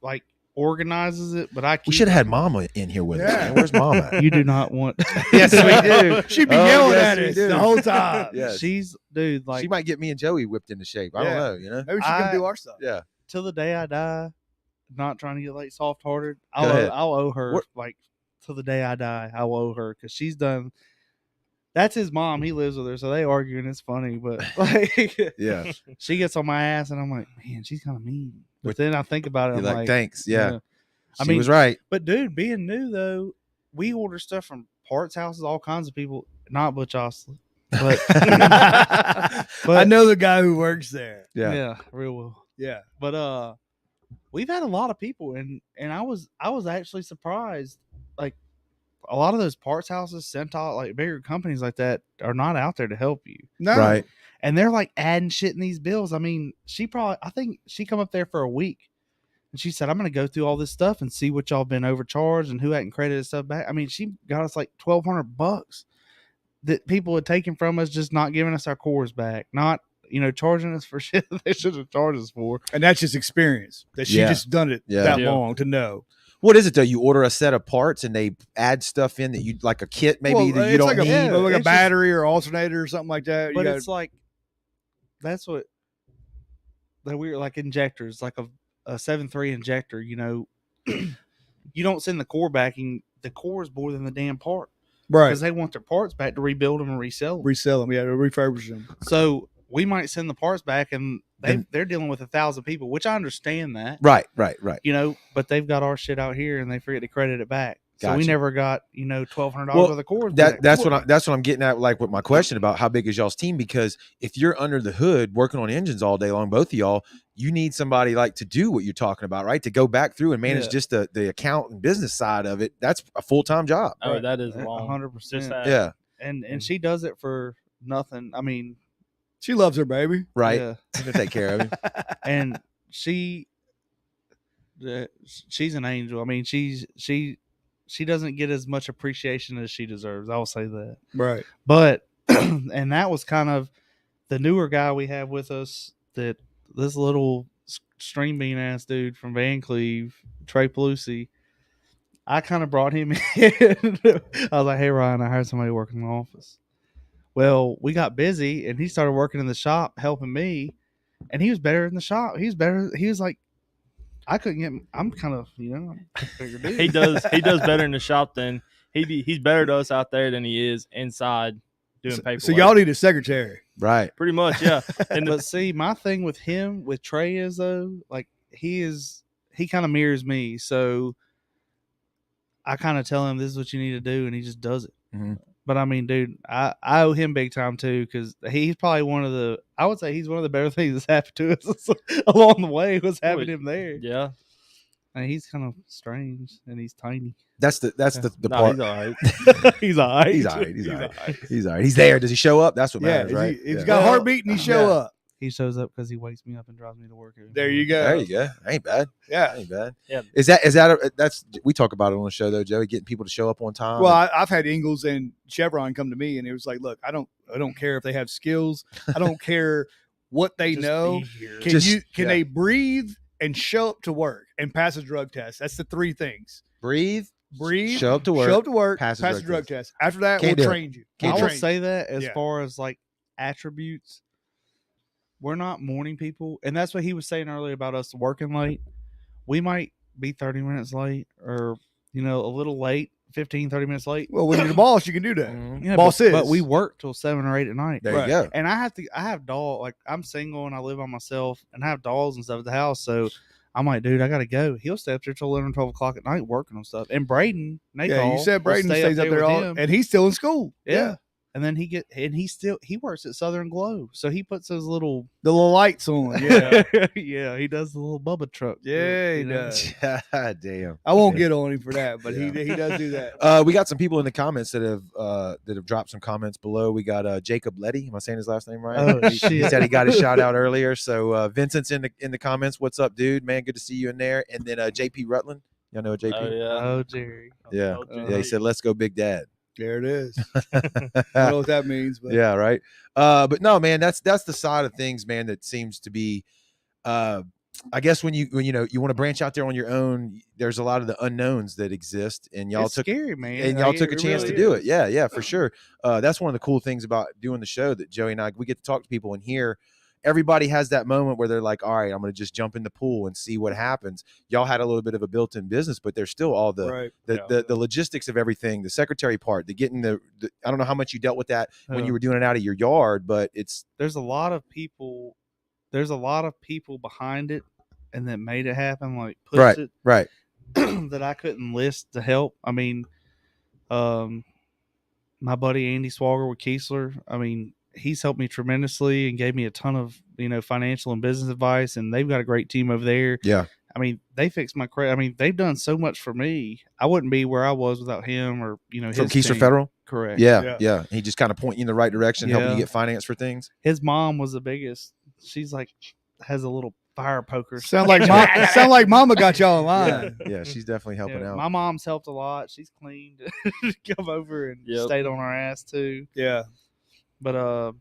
like organizes it, but we should have had Mama in here with us. Man. Where's Mom at? You do not want. Yes, we do. She'd be yelling at us the whole time. Yes. She's like she might get me and Joey whipped into shape. I don't know. Maybe she can do our stuff. Yeah. Till the day I die, not trying to get like soft hearted. I'll owe her like till the day I die. I'll owe her because she's done. That's his mom. He lives with her, so they argue and it's funny. But like, yeah, she gets on my ass, and I'm like, man, she's kind of mean. But then I think about it, I'm like, thanks. Yeah, she was right. But dude, being new though, we order stuff from parts houses, all kinds of people. Not Butch Osley, but I know the guy who works there. Yeah, real well. Yeah, but we've had a lot of people, and I was actually surprised. Like a lot of those parts houses, Centol, like bigger companies like that, are not out there to help you. No, right? And they're like adding shit in these bills. I mean, I think she come up there for a week, and she said, "I'm going to go through all this stuff and see what y'all been overcharged and who hadn't credited stuff back." I mean, she got us like $1,200 that people had taken from us, just not giving us our cores back, not charging us for shit they should have charged us for. And that's just experience that she just done it that long to know. What is it though? You order a set of parts and they add stuff in that you like a kit maybe that you don't need, like a battery or alternator or something like that. But it's like that's what that we're like injectors, like a 7.3 injector. You don't send the core backing. The core is more than the damn part, right? Because they want their parts back to rebuild them and resell them. To refurbish them. So we might send the parts back and they're dealing with 1,000 people, which I understand that. Right. But they've got our shit out here and they forget to credit it back. So Gotcha. we never got, $1,200 worth of cores back. That's what I'm getting at, like with my question about how big is y'all's team, because if you're under the hood working on engines all day long, both of y'all, you need somebody like to do what you're talking about, right? To go back through and manage just the account and business side of it. That's a full-time job. Oh, right? that is long. 100%. Yeah. And she does it for nothing. I mean, she loves her baby. Right. Yeah. She's gonna take care of him. And she's an angel. I mean, she doesn't get as much appreciation as she deserves. I'll say that. Right. But and that was kind of the newer guy we have with us, that this little string bean ass dude from Van Cleve, Trey Pelusi. I kind of brought him in. I was like, "Hey Ryan, I hired somebody to work in the office." Well, we got busy and he started working in the shop helping me, and he was better in the shop. He was better. He was like, I couldn't get. I'm kind of, bigger dude. He does better in the shop than he's better to us out there than he is inside doing paperwork. So y'all need a secretary, right? Pretty much, yeah. But see, my thing with Trey is though, like he kind of mirrors me. So I kind of tell him this is what you need to do, and he just does it. Mm-hmm. But I mean, dude, I owe him big time too, because he's probably I would say he's one of the better things that's happened to us along the way was having him there. Yeah. And he's kind of strange and he's tiny. That's the part. He's all right. He's all right. He's all right. He's there. Does he show up? That's what matters, right? He's got a heartbeat and he show up. He shows up because he wakes me up and drives me to work. There you go. There you go. Ain't bad. Yeah. Ain't bad. Yeah. That's we talk about it on the show though, Joey, getting people to show up on time. Well, I've had Ingalls and Chevron come to me and it was like, look, I don't care if they have skills. I don't care what they know. Can they breathe and show up to work and pass a drug test? That's the 3 things. Breathe, show up to work, pass a drug test. After that, we'll train you. I will say that as far as like attributes, we're not morning people. And that's what he was saying earlier about us working late. We might be 30 minutes late or, a little late, 15, 30 minutes late. Well, when you're the boss, you can do that. Mhm. Yeah, Boss is. but we work till 7 or 8 at night. There Right. you go. And I have dog, like I'm single and I live by myself and I have dogs and stuff at the house. So I'm like, dude, I got to go. He'll stay up there till 11, 12 o'clock at night working on stuff. And Braden, Yeah, you said Braden stays up there all, and he's still in school. Yeah. And then he works at Southern Glow. So he puts those little, The little lights on. Yeah. yeah, he does the little Bubba truck. Yeah, he you know? does. God damn. I won't get on him for that, but Yeah. he does do that. We got some people in the comments that have dropped some comments below. We got Jacob Letty. Am I saying his last name right? Oh, He shit. said he got his shout out earlier. So Vincent's in the comments. What's up, dude? Man, good to see you in there. And then JP Rutland. Y'all know JP? Oh, yeah. Oh, Jerry. Yeah. Oh, Yeah, he said, "Let's go, Big Dad." There it is. I don't know what that means, but Yeah, right. But no, man, that's the side of things, man, that seems to be I guess when you want to branch out there on your own, there's a lot of the unknowns that exist, and y'all It's took scary, man. and y'all Like, took a it chance really to do is. it. Yeah, for sure. That's one of the cool things about doing the show, that Joey and I, we get to talk to people and hear. Everybody has that moment where they're like, all right, I'm going to just jump in the pool and see what happens. Y'all had a little bit of a built-in business, but there's still all the right. the logistics of everything, the secretary part, the getting the I don't know how much you dealt with that when you were doing it out of your yard, but it's There's a lot of people behind it and that made it happen, like pushed it, right. that I couldn't list to help. I mean, my buddy Andy Swager with Kiesler, I mean, he's helped me tremendously and gave me a ton of, financial and business advice, and they've got a great team over there. Yeah. I mean, they fixed my credit. I mean, they've done so much for me. I wouldn't be where I was without him or, his From Kiesler team. Federal. Correct. Yeah. He just kind of point you in the right direction, helping you Yeah. get finance for things. His mom was the biggest. She's like, has a little fire poker. Sound like Mama got y'all in line. Yeah, she's definitely helping Yeah, out. my mom's helped a lot. She's cleaned, come over and Yep. stayed on our ass too. Yeah. But I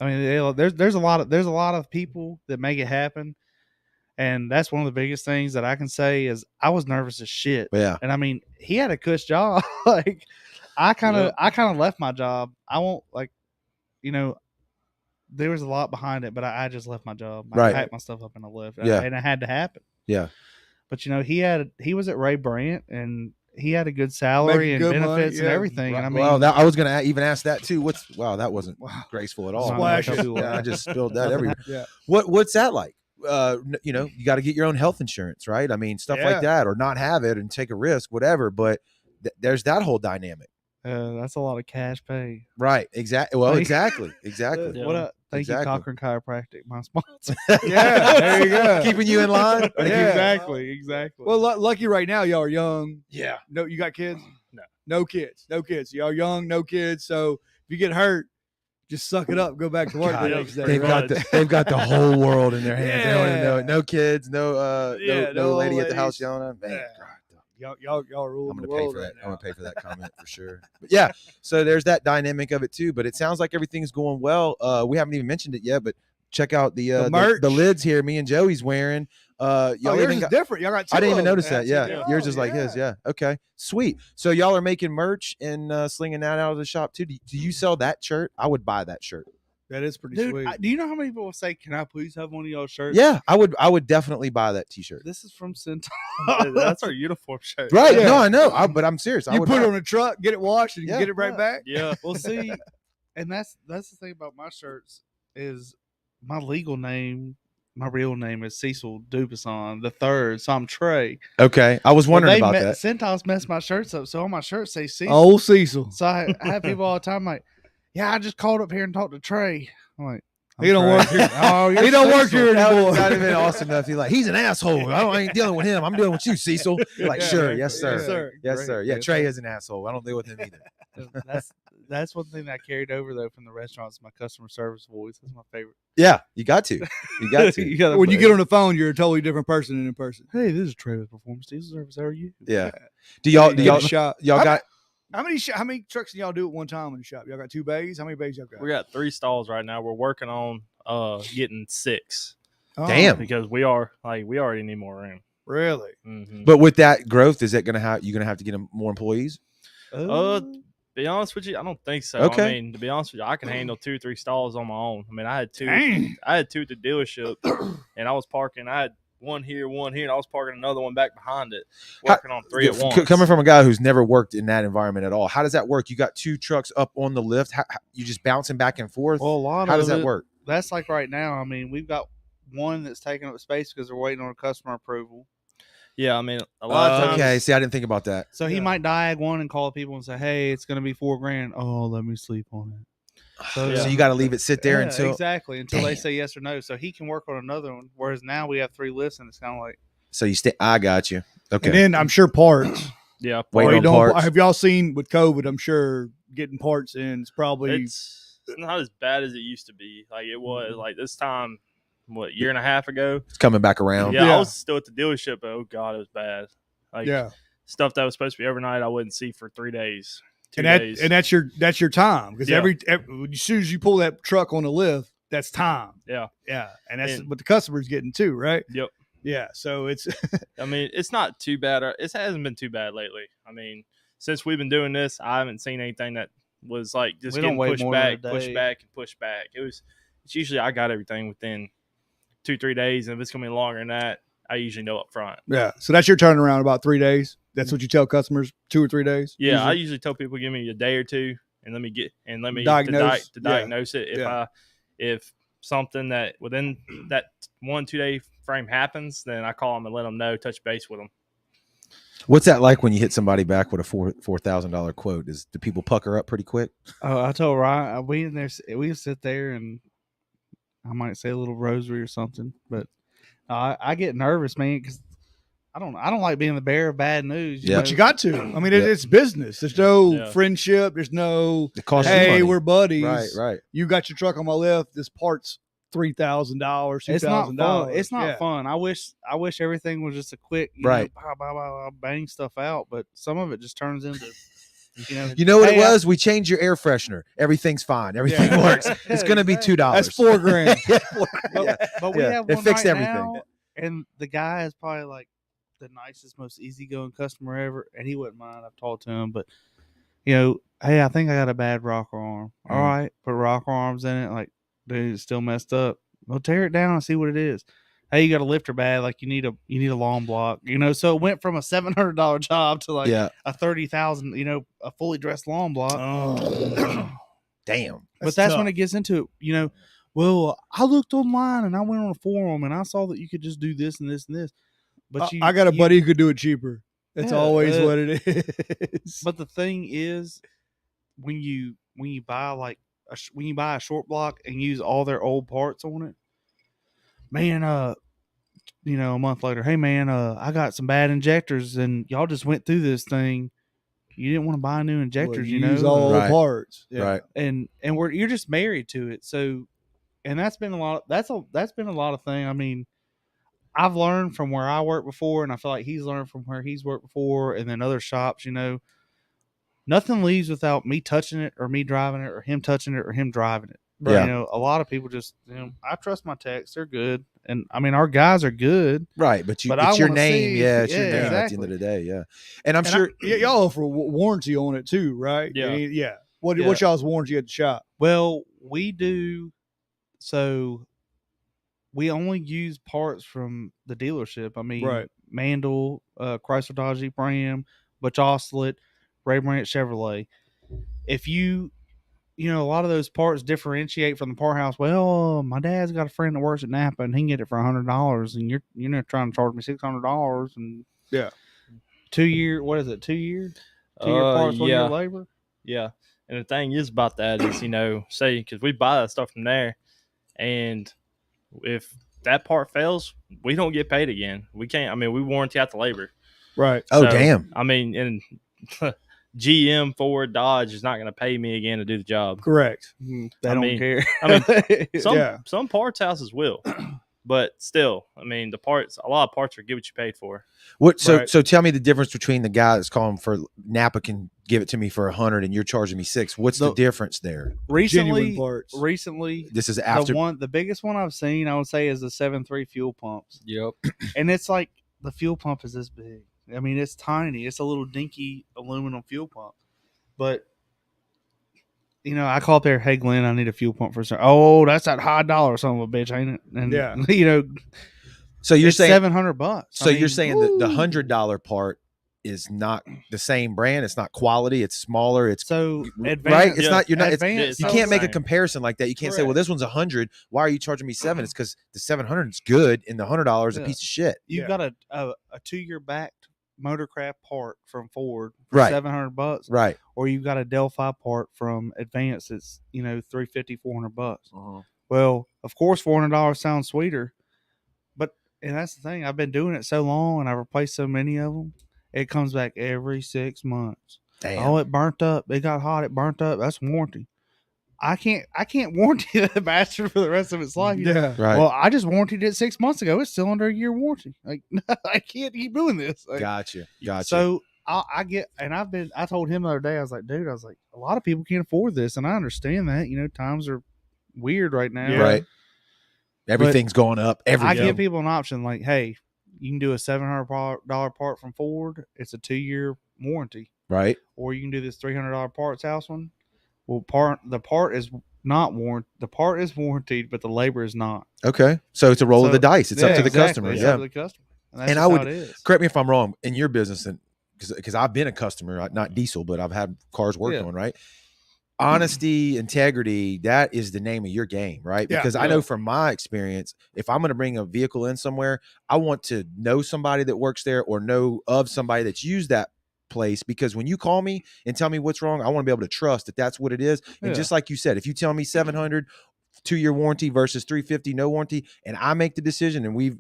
mean, there's a lot of people that make it happen, and that's one of the biggest things that I can say is I was nervous as shit. Yeah. And I mean, he had a cush job. Like I kind of left my job. I won't there was a lot behind it, but I just left my job. I Right. packed my stuff up and I left. Yeah. And it had to happen. Yeah. But he was at Ray Brandt and he had a good salary Making and good benefits money, and yeah. everything. And I mean, Well, I was going to even ask that too. That wasn't graceful at all. Splash it. Yeah, I just spilled that everywhere. Yeah. What's that like? You got to get your own health insurance, right? I mean, stuff Yeah. like that, or not have it and take a risk, whatever. But there's that whole dynamic, that's a lot of cash pay. right? Exactly. Well, Like- exactly. Yeah. What up? Thank Exactly. you, Cochran Chiropractic, my sponsor. Yeah, there you go. Keeping you in line. Yeah. Exactly. Well, lucky right now, y'all are young. Yeah. No, you got kids? No. No kids. Y'all young, no kids. So if you get hurt, just suck it up. Go back to work God, the next day. they've got the whole world in their hands. They don't even know it. Yeah. No kids, no no lady old at the house ladies. yelling. Man, Yeah. God. Y'all are ruling I'm the gonna pay world for right that. I'm now. gonna pay for that comment for sure. But yeah, so there's that dynamic of it too. But it sounds like everything's going well. We haven't even mentioned it yet, but check out the merch. the lids here. Me and Joey's wearing. Y'all Yours even is got, different. Y'all got two I didn't of even them. notice that. Yeah, yeah. yours is like his. Yeah. Okay. Sweet. So y'all are making merch and slinging that out of the shop too. Do you sell that shirt? I would buy that shirt. That is pretty Dude, sweet. do you know how many people will say, "Can I please have one of y'all shirts?" Yeah, I would definitely buy that T-shirt. This is from Centaur. That's our uniform shirt. Right? Yeah. No, I know. But I'm serious. I You would put buy it on a truck, get it washed, and you Yeah. get it right back. Yeah. Well, see, and that's the thing about my shirts is my legal name. My real name is Cecil Dubuisson the third, so I'm Trey. Okay, I was wondering about that. Centaur's messed my shirts up, so all my shirts say Cecil. Old Cecil. So I have people all the time like, "Yeah, I just called up here and talked to Trey." I'm like, He don't work here. Oh, He don't work here That anymore. would have been awesome enough. He's like, he's an asshole. I ain't dealing with him. I'm dealing with you, Cecil. You're like, Yeah, sure, yeah, yes, sir, yes, sir. yes, Great. sir. Yeah, Yes, Trey sir. is an asshole. I don't deal with him either. That's one thing that I carried over though from the restaurants. My customer service voice. That's my favorite. Yeah, you got to. You got to. gotta When you put- get on the phone, you're a totally different person than in person. hey, this is Trey with Performance Diesel Service. How are you? Yeah. Do y'all Get a shop. y'all got How many trucks do y'all do at one time in the shop? Y'all got 2 bays? How many bays y'all got? We got 3 stalls right now. We're working on getting 6 Oh, damn. because we already need more room. Really? Mm-hmm. But with that growth, is that gonna have you gonna have to get more employees? Be honest with you, I don't think so. Okay. I mean, to be honest with you, I can handle 2 or 3 stalls on my own. I mean, I had two Dang. at the dealership, and I was parking. I had one here, and I was parking another one back behind it, working on 3 at once. Coming from a guy who's never worked in that environment at all, how does that work? You got 2 trucks up on the lift. How you just bouncing back and forth? Well, how does that work? That's like right now. I mean, we've got one that's taking up space because they're waiting on a customer approval. Yeah, I mean, a lot of times. Okay, see, I didn't think about that. So he might diag one and call people and say, "Hey, it's going to be $4,000." Oh, let me sleep on it. So you got to leave it sit there until they say yes or no. So he can work on another one. Whereas now we have 3 lists, and it's kind of like. So you stay. I got you. Okay. And then I'm sure parts. Yeah, wait on parts. Have y'all seen with COVID? I'm sure getting parts in is probably. It's not as bad as it used to be. Like it was like this time, year and a half ago. It's coming back around. Yeah, I was still at the dealership, but oh god, it was bad. Like stuff that was supposed to be overnight, I wouldn't see for 3 days. 2 days. And that's your time because every as soon as you pull that truck on the lift, that's time. Yeah, and that's what the customer's getting too, right? Yep. Yeah, so it's. I mean, it's not too bad. It hasn't been too bad lately. I mean, since we've been doing this, I haven't seen anything that was like just getting pushed back. It's usually I got everything within 2-3 days, and if it's gonna be longer than that, I usually know up front. Yeah, so that's your turnaround about 3 days. That's what you tell customers, 2 or 3 days. Yeah, usually. I usually tell people give me a day or two, and let me diagnose it. If something that within that 1-2 day frame happens, then I call them and let them know, touch base with them. What's that like when you hit somebody back with a $4,000 quote? Do people pucker up pretty quick? Oh, I told Ryan, we sit there and I might say a little rosary or something, but I get nervous, man, because I don't like being the bearer of bad news. But you got to. I mean, it's business. There's no friendship. There's no, hey, we're buddies. Right. You got your truck on my left. This part's $3,000, $2,000. It's not fun. I wish everything was just a quick, bang stuff out. But some of it just turns into, You know what it was? We changed your air freshener. Everything's fine. Everything works. It's going to be $2. That's $4,000. But we have one fixed right everything. now, and the guy is probably like the nicest, most easygoing customer ever, and he wouldn't mind. I've talked to him, but hey, I think I got a bad rocker arm. All right, put rocker arms in it. Like, dude, it's still messed up. Well, tear it down and see what it is. Hey, you got a lifter bad. Like you need a long block. So it went from a $700 job to like a $30,000. A fully dressed long block. Oh, damn! But that's when it gets into it. Well, I looked online and I went on a forum and I saw that you could just do this and this and this. But I got a buddy who could do it cheaper. That's always what it is. But the thing is, when you buy when you buy a short block and use all their old parts on it, man, a month later, hey man, I got some bad injectors and y'all just went through this thing. You didn't want to buy new injectors, use all parts. Yeah. Right. And you're just married to it. So, and that's been a lot of things. I mean, I've learned from where I worked before, and I feel like he's learned from where he's worked before, and then other shops, nothing leaves without me touching it or me driving it or him touching it or him driving it. But, a lot of people just, I trust my techs. They're good. And I mean, our guys are good. Right. But it's your name. It's your name at the end of the day. Yeah. And I'm sure y'all offer a warranty on it too, right? Yeah. What's y'all's warranty at the shop? Well, we do. So we only use parts from the dealership. I mean, Mandel, Chrysler Dodge Jeep Ram, Butch Ocelot, Ray Brandt Chevrolet. If a lot of those parts differentiate from the part house. Well, my dad's got a friend that works at Napa and he can get it for $100, and you're not trying to charge me $600 and 2 year. What is it? 2 year? 2 year parts, 1 year labor. Yeah, and the thing is about that is say because we buy that stuff from there, and if that part fails, we don't get paid again. We can't. I mean, we warranty out the labor. Right. Oh, damn. I mean, and GM, Ford, Dodge is not going to pay me again to do the job. Correct. They don't care. I mean, some parts houses will, but still, I mean, a lot of parts are get what you paid for. So tell me the difference between the guy that's calling for Napa can give it to me for $100 and you're charging me $6. What's the difference there? Recently, this is after the biggest one I've seen, I would say, is the 7.3 fuel pumps. Yep. And it's like the fuel pump is this big. I mean, it's tiny. It's a little dinky aluminum fuel pump. But, I call up there, hey, Glenn, I need a fuel pump for a second. Oh, that's that high dollar son of a bitch, ain't it? And, So you're it's saying $700. So you're saying that the $100 part is not the same brand. It's not quality. It's smaller. It's so right. advanced, It's not. You're not. advanced You not can't the make a same. comparison like that. You can't say, well, Correct. this one's 100. Why are you charging me 7? It's because the 700 is good and the $100 is a Yeah. piece of shit. You've Yeah. got a 2-year backed motorcraft part from Ford for Right. $700, Right. or you've got a Delphi part from Advance that's $350, $400. Uh-huh. Well, of course, $400 sounds sweeter, and that's the thing. I've been doing it so long, and I've replaced so many of them. It comes back every 6 months. Damn. Oh, it burnt up. It got hot. It burnt up. That's warranty. I can't warranty the bastard for the rest of its life. Yeah. Right. Well, I just warranted it 6 months ago. It's still under a year warranty. Like, I can't keep doing this. Like, Gotcha. So I get, and I told him the other day, I was like, dude, a lot of people can't afford this. And I understand that, times are weird right now. Yeah. Right. Everything's going up. I Everything. give people an option like, hey, you can do a $700 part from Ford. It's a 2-year warranty. Right. Or you can do this $300 parts house one. Well, the part is not warranted. The part is warranted, but the labor is not. Okay. So it's a roll of the dice. It's up to the exactly. customer. It's Yeah. up to the customer. And, that's And just I would- how it is. Correct me if I'm wrong, in your business, and because I've been a customer, not diesel, but I've had cars worked on, right? Honesty, integrity, that is the name of your game, right? Yeah, Because I know from my experience, if I'm going to bring a vehicle in somewhere, I want to know somebody that works there or know of somebody that's used that place, because when you call me and tell me what's wrong, I want to be able to trust that that's what it is. And just like you said, if you tell me 700 2-year warranty versus 350 no warranty, and I make the decision, and we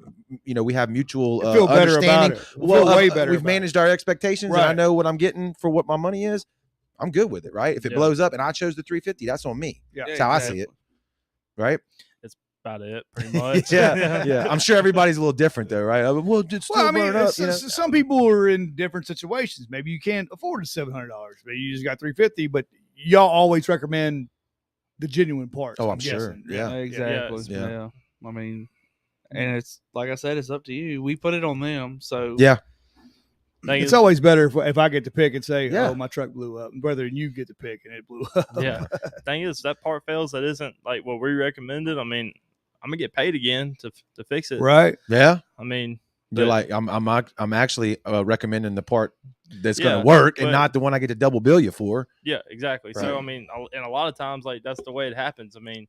have mutual Feel better about understanding. it. Feel way better. We've about managed our expectations, and I Right. know what I'm getting for what my money is. I'm good with it, right? If it Yeah. blows up and I chose the 350, that's on me. Yeah. That's how I see it, right? About it, pretty much. yeah. I'm sure everybody's a little different though, right? Well, it's still Well, I mean, burn up. some people are in different situations. Maybe you can't afford the $700. Maybe you just got $350. But y'all always recommend the genuine parts. Oh, I'm sure. guessing. Yeah. Exactly. Yeah. Yeah. I mean, and it's like I said, it's up to you. We put it on them. So Yeah. It's always better if I get to pick and say, Yeah. "Oh, my truck blew up," rather than you get to pick and it blew up. Yeah. Thing is, that part fails. That isn't like what we recommended. I mean, I'm gonna get paid again to fix it. Right. Yeah. I mean, You're but- like, I'm actually recommending the part that's Yeah, going to work and but- not the one I get to double bill you for. yeah, exactly. Right. So I mean, and a lot of times, like that's the way it happens. I mean,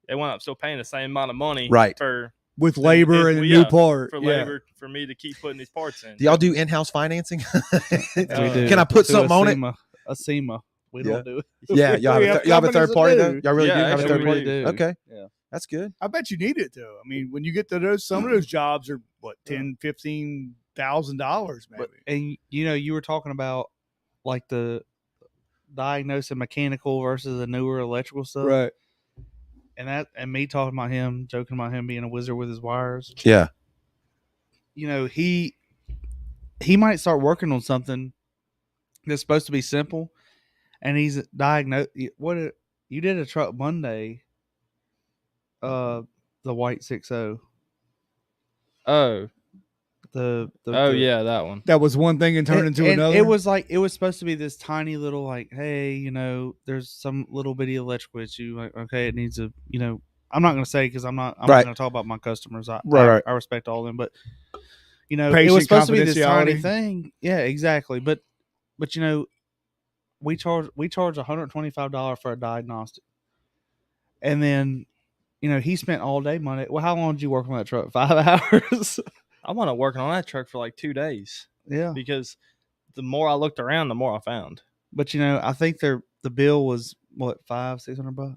they wind up still paying the same amount of money, Right. for With labor and a new part. for Yeah. labor for me to keep putting these parts in. Do y'all do in-house financing? we do. Can I put Do something on it? A SEMA. We Yeah. don't do it. Yeah, y'all have, We have y'all have a companies third that party do. though. Y'all really Yeah, do have a actually, third we party. do. Okay, Yeah. that's good. I bet you need it though. I mean, when you get to some of those jobs are what $10,000-$15,000 maybe. But, and you were talking about like the diagnosing mechanical versus the newer electrical stuff. Right. And me talking about him, joking about him being a wizard with his wires. Yeah. He might start working on something that's supposed to be simple, and he's diagnosed. You did a truck Monday, the white 6.0. Oh, The yeah, that one. That was one thing and turned into and another. It was supposed to be this tiny little hey, there's some little bitty electrical issue. Like, okay, it needs a I'm not going to say because I'm not Right. going to talk about my customers. Right. I respect all of them, but it was Patient supposed to be this tiny confidentiality. thing. Yeah, exactly. But we charge $125 for a diagnostic, and then he spent all day Monday. Well, how long did you work on that truck? 5 hours. I wound up working on that truck for like 2 days Yeah, because the more I looked around, the more I found. but I think the bill was what $500-$600.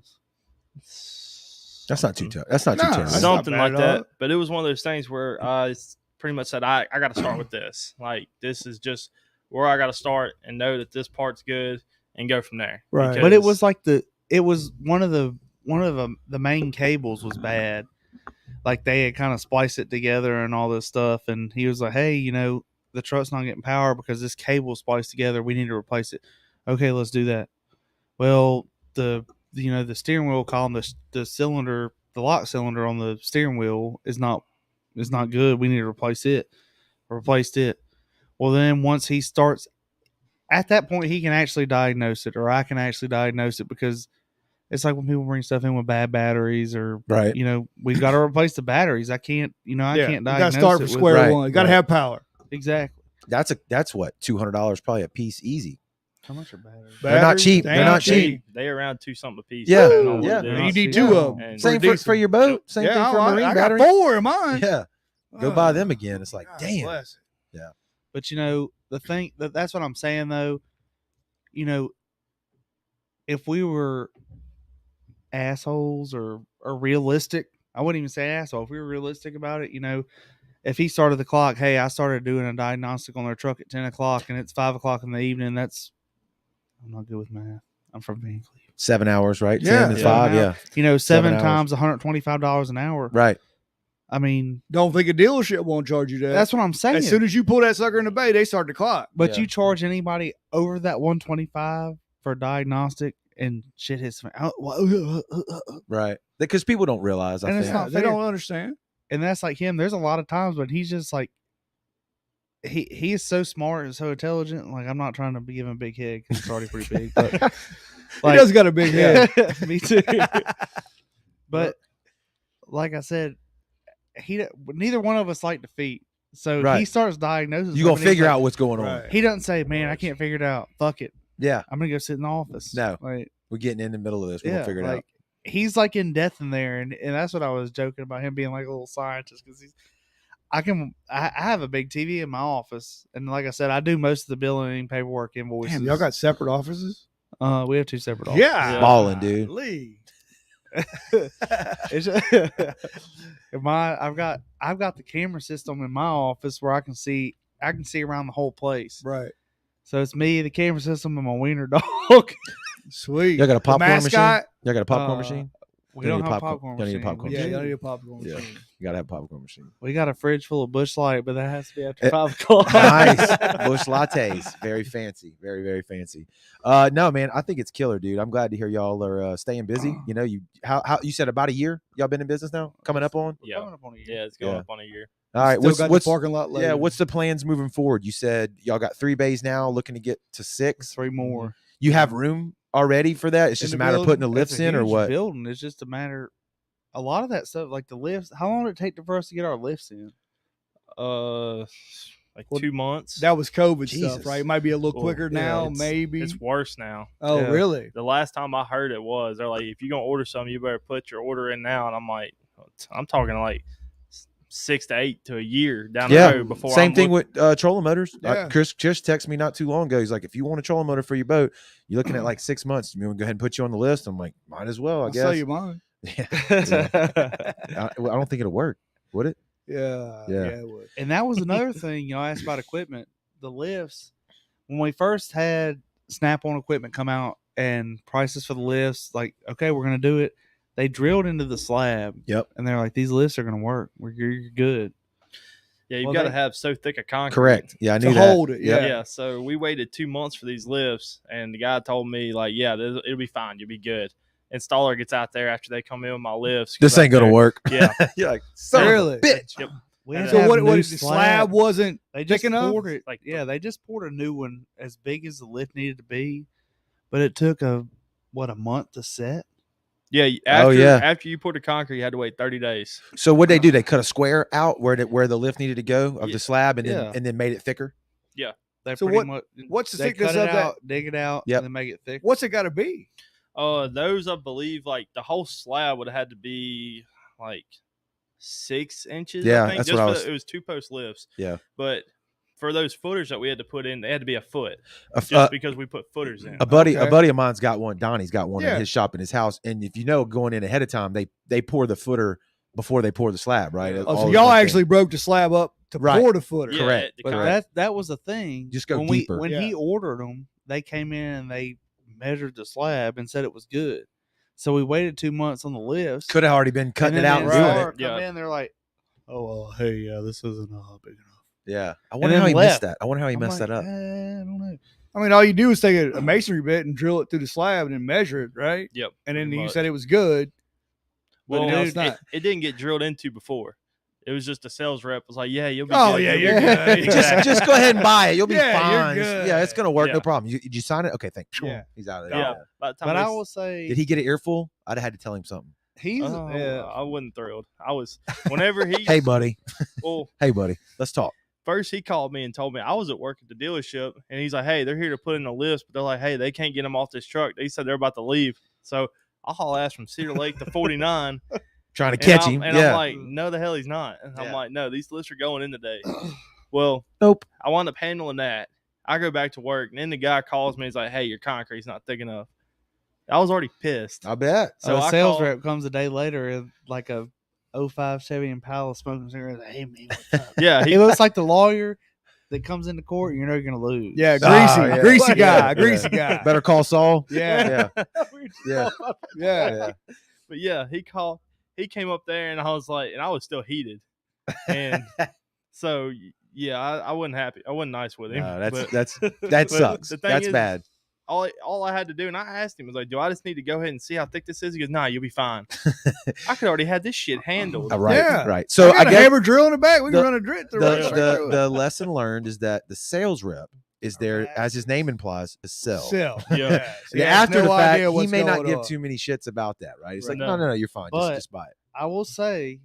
That's not too tough. That's not too Nah, terrible. that's not Something bad like at that. all. But it was one of those things where I pretty much said, I got to start with this. Like, this is just where I got to start and know that this part's good and go from there. Right. But it was like it was one of the main cables was bad. Like they had kind of spliced it together and all this stuff. And he was like, hey, the truck's not getting power because this cable spliced together. We need to replace it. Okay, let's do that. Well, the steering wheel column, the cylinder, the lock cylinder on the steering wheel is not good. We need to replace it. Replaced it. Well, then once he starts, at that point, he can actually diagnose it, or I can actually diagnose it because it's like when people bring stuff in with bad batteries or Right. We got to replace the batteries. I can't, I can't You diagnose got to start from it with- square Right, one. You got to right. have power. Exactly. That's what $200 probably a piece easy. How much are batteries? They're not cheap. They're not cheap. They around $2 something a piece. Yeah, depending on what yeah. it And is. you need two of them. And Same for for your boat. Same thing for a marine I battery. got 4 in mine. Yeah. Go buy them again. It's like, God damn. bless it. But the thing that's what I'm saying though. If we were assholes or realistic, I wouldn't even say asshole. If we were realistic about it, if he started the clock, hey, I started doing a diagnostic on their truck at 10 o'clock and it's 5 o'clock in the evening. I'm not good with math. I'm from Van Cleve. 7 hours, right? Yeah. 10 and Yeah. 5. Yeah. 7 hours. times $125 an hour. Right. I mean, Don't think a dealership won't charge you that. that's what I'm saying. As soon as you pull that sucker in the bay, they start the clock. But Yeah. you charge anybody over that 125 for a diagnostic and shit hits me. Right. Because people don't realize, I And it's think. not They fair. don't understand. And that's like him. There's a lot of times when he's just like, he is so smart and so intelligent. Like, I'm not trying to give him a big head because it's already pretty big. But He does got a big head. me too. But like I said, neither one of us like defeat. So he Right. starts diagnosing. You going to something, he's figure like- out what's going on. Right. He doesn't say, "Man, I can't figure it out. Fuck it. Yeah. I'm gonna go sit in the office." No. Like, We're getting in the middle of this. We're going to figure it out. He's like in death in there, and that's what I was joking about him being like a little scientist because I have a big TV in my office, and like I said, I do most of the billing, paperwork, invoices. Damn, y'all got separate offices? we have 2 separate offices. Yeah. Balling, dude. Lee. It's I've got the camera system in my office where I can see around the whole place. Right. So it's me, the camera system, and my wiener dog. Sweet. Y'all got a popcorn machine? mascot? Y'all got a popcorn Uh, machine? We You don't need have a popcorn- popcorn y'all need a machine. popcorn Yeah, machine. y'all need a popcorn Yeah. machine. You got to have a popcorn machine. We got a fridge full of Busch Light, but that has to be after Eh, 5 o'clock. Nice. Bush lattes. Very fancy. Very, very fancy. No, man, I think it's killer, dude. I'm glad to hear y'all are staying busy. How you said about a year y'all been in business now? Coming up on? Yeah. Coming up on a year. Yeah, it's going Yeah. up on a year. All right. Still got What's the parking lot later. yeah, what's the plans moving forward? You said y'all got 3 bays now, looking to get to 6. 3 more. You have room already for that? It's In just a the matter of putting the building? lifts It's a in or huge what? Building. It's just a matter. A lot of that stuff, like the lifts. How long did it take for us to get our lifts in? Like 2 months. That was COVID Jesus. stuff, right? It might be a little Well, quicker yeah, now, it's- maybe. It's worse now. Oh, Yeah. really? The last time I heard it was they're like, if you're gonna order something, you better put your order in now. And I'm like, I'm talking like 6 to 8 to a year down the Yeah. road before. Same I'm thing look- with trolling motors. Yeah. Chris texted me not too long ago. He's like, if you want a trolling motor for your boat, you're looking at like 6 months. You want to go ahead and put you on the list? I'm like, might as well, I I'll guess. sell you mine. I don't think it'll work. Would it? Yeah. Yeah. It would. And that was another thing. I asked about equipment. The lifts. When we first had Snap-on equipment come out and prices for the lifts, like, okay, we're gonna do it. They drilled into the slab. Yep. And they're like, these lifts are gonna work. You're good. Yeah, you've Well, got to they- have so thick a concrete. Correct. Yeah, I knew To that. hold it, Yep. Yeah. So we waited 2 months for these lifts, and the guy told me like, yeah, it'll be fine. You'll be good. Installer gets out there after they come in with my lifts. This goes out ain't gonna there. work. Yeah. You're like, son Really? of a bitch. Yep. We had to So have what? new What? The slab wasn't They just thick enough? poured it. Like- Yeah, they just poured a new one as big as the lift needed to be, but it took a month to set. Yeah. After, yeah. After you put the concrete, you had to wait 30 days. So what they do? They cut a square out where the lift needed to go of Yeah. the slab, and Yeah. then made it thicker. They So pretty much what's the they thickness cut it of that? out, dig it out, Yep. and then make it thick. What's it got to be? Those I believe like the whole slab would have had to be like 6 inches. Yeah, I think. that's Just what I for was- It was 2-post lifts. Yeah. But for those footers that we had to put in, they had to be a foot, A, just because we put footers in. a buddy Okay. of mine's got one. Donnie's got one Yeah. in his shop in his house. And if you know, going in ahead of time, they pour the footer before they pour the slab, right? Yeah. Oh, All so in y'all one thing. actually broke the slab up to Right. pour the footer. Yeah, Correct. the But concrete. that was the thing. Just go when deeper. When Yeah. he ordered them, they came in and they measured the slab and said it was good. So we waited 2 months on the lifts. Could have already been cutting and it then out and the doing installer it. Yeah. come in, they're like, "Oh, well, hey, yeah, this isn't big enough." Yeah. I wonder then how he left. missed that. I wonder how he I'm messed like, that up. I don't know. I mean, all you do is take a masonry bit and drill it through the slab and then measure it, right? Yep. And then pretty you much. said it was good. But Well, now it, it's not. it didn't get drilled into before. It was just a sales rep was like, yeah, you'll be Oh good. yeah, You'll be you're good." good. just go ahead and buy it. You'll be Yeah, you're fine. good. Yeah, it's gonna work. Yeah. No problem. Did you sign it? Okay, thanks. Yeah. He's out of there. Yeah. By the time But they I s- will say, Did he get an earful? I'd have had to tell him something. he's I wasn't thrilled. I was whenever he Hey, buddy. well, Hey, buddy. Let's talk. first he called me and told me I was at work at the dealership, and he's like, hey, they're here to put in a list, but they're like, hey, they can't get them off this truck. They said they're about to leave. So I haul ass from Cedar Lake to 49. Trying to catch him. And Yeah. I'm like, no, the hell he's not. And I'm Yeah. like, no, these lists are going in today. Well, Nope. I wound up handling that. I go back to work, and then the guy calls me. He's like, hey, your concrete's not thick enough. I was already pissed. I bet. So a I sales called- rep comes a day later, like a 05 Chevy Impala smoking cigarettes. Like, hey man, what's up? Yeah, He looks like the lawyer that comes into court. You know you're gonna lose. Yeah, Ah, greasy yeah. guy, Yeah. greasy guy. Better call Saul. Yeah, Yeah. Yeah. yeah. But yeah, he came up there, and I was like, and I was still heated. And so, yeah, I wasn't happy. I wasn't nice with him. No, But- that but sucks. the thing That's is, bad. all I had to do, and I asked him, was like, do I just need to go ahead and see how thick this is? He goes, nah, you'll be fine. I could already had this shit handled. Right. Yeah. Right. So I got I a guess hammer drill in the back. We can the- run a drill. the lesson learned is that the sales rep is there, as his name implies, to sell. Sell. Yeah. He And has after no the fact, idea he what's may not going give on. too many shits about that, right? He's Right. like, no, you're fine. But- Just buy it. I will say,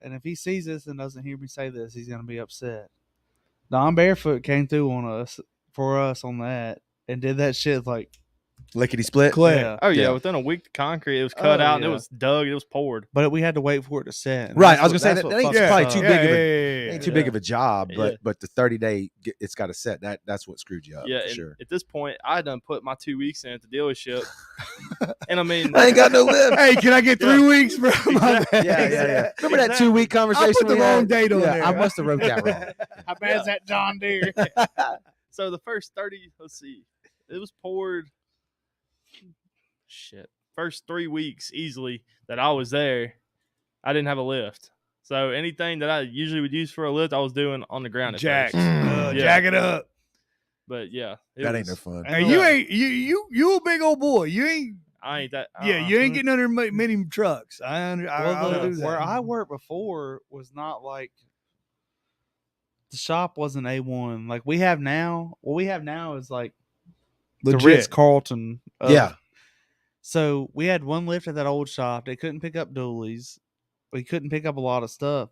and if he sees this and doesn't hear me say this, he's gonna be upset. Don Barefoot came through for us on that and did that shit like Lickety split. Click. yeah. Oh, yeah. Yeah. Within a week, the concrete, it was cut Oh, out, and it yeah. was dug, it was poured. But we had to wait for it to set. And Right, that's I was what- gonna say that's that what ain't fucks probably us too up. big of a- yeah. Ain't too big of a job, Yeah. but the 30-day, it's got to set. That's what screwed you up. Yeah, for and sure. at this point, I done put my 2 weeks in at the dealership. And I mean, I ain't got no lift. Hey, can I get 3 weeks, bro? My Exactly. bad. Yeah. Remember that Exactly. 2-week conversation? I put the we wrong had? date on Yeah, there. I must have wrote that wrong. How bad is that John Deere? so the first 30, let's see, it was poured. Shit. First 3 weeks easily that I was there, I didn't have a lift. So anything that I usually would use for a lift, I was doing on the ground at Jack. first. Mm. Yeah. Jack it up. But yeah, it That ain't was- no fun. Hey, you ain't you a big old boy. You ain't I ain't that. you ain't getting under many trucks. I do Where that. I worked before was not like the shop wasn't A1 like we have now. What we have now is like the Legit. Ritz Carlton. Yeah. So we had one lift at that old shop. They couldn't pick up dualies. We couldn't pick up a lot of stuff.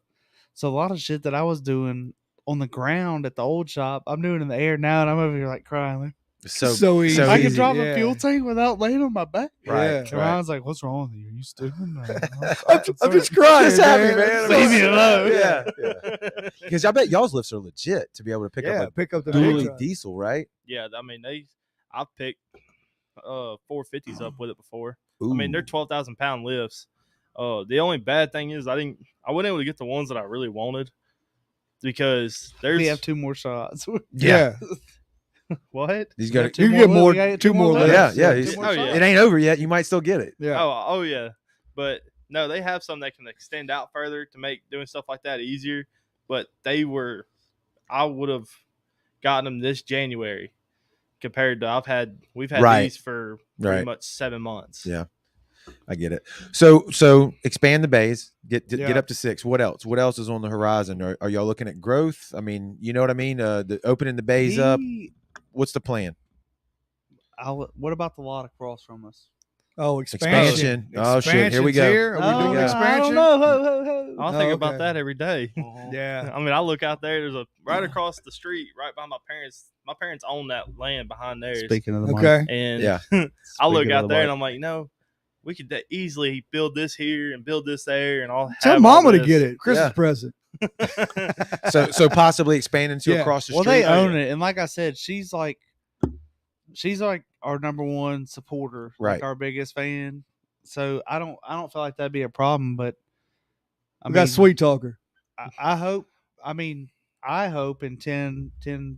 So a lot of shit that I was doing on the ground at the old shop, I'm doing in the air now, and I'm over here like crying. Like, So easy. so I can easy. drop Yeah. a fuel tank without laying on my back. Right. Yeah. And Right. I was like, "What's wrong with you? Are you stupid?" I'm just crying, Just happy, man. Leave me alone. Yeah. Because I bet y'all's lifts are legit to be able to pick Yeah, up pick up the a big dually truck. diesel, right? Yeah, I mean I've picked 450s up with it before. I mean they're 12,000-pound lifts. The only bad thing is I wasn't able to get the ones that I really wanted because there's We have 2 more shots. Yeah. what? He's We got have to. You two can get more- more. we got 2 more left. lifts. Yeah, Two he's- more Oh, yeah. shots. It ain't over yet. You might still get it. Yeah. Oh yeah, but no, they have some that can extend out further to make doing stuff like that easier. But I would have gotten them this January compared to we've had Right. these for pretty Right. much 7 months. Yeah. I get it. So expand the bays, get Yeah. up to 6. What else? What else is on the horizon? Are y'all looking at growth? I mean, you know what I mean? The opening the bays up. What's the plan? What about the lot across from us? Oh, expansion. Oh, shit. Here we go. Expansion's Are we doing go. expansion? I don't know. Ho, ho, ho. I think Oh, about okay. that every day. Yeah. I mean, I look out there. There's a right across the street, right by my parents. My parents own that land behind theirs. Speaking of the mic. Okay. And Yeah. I look Speaking of out the there mic. and I'm like, we could easily build this here and build this there, and I'll Tell have all mama to this. get it. Christmas Yeah. present. So possibly expanding to Yeah. across the Well, street. they own it, and like I said, she's like our number one supporter, Right. like our biggest fan. So I don't feel like that'd be a problem. But I We got Sweet Talker. I hope. I mean, I hope in 10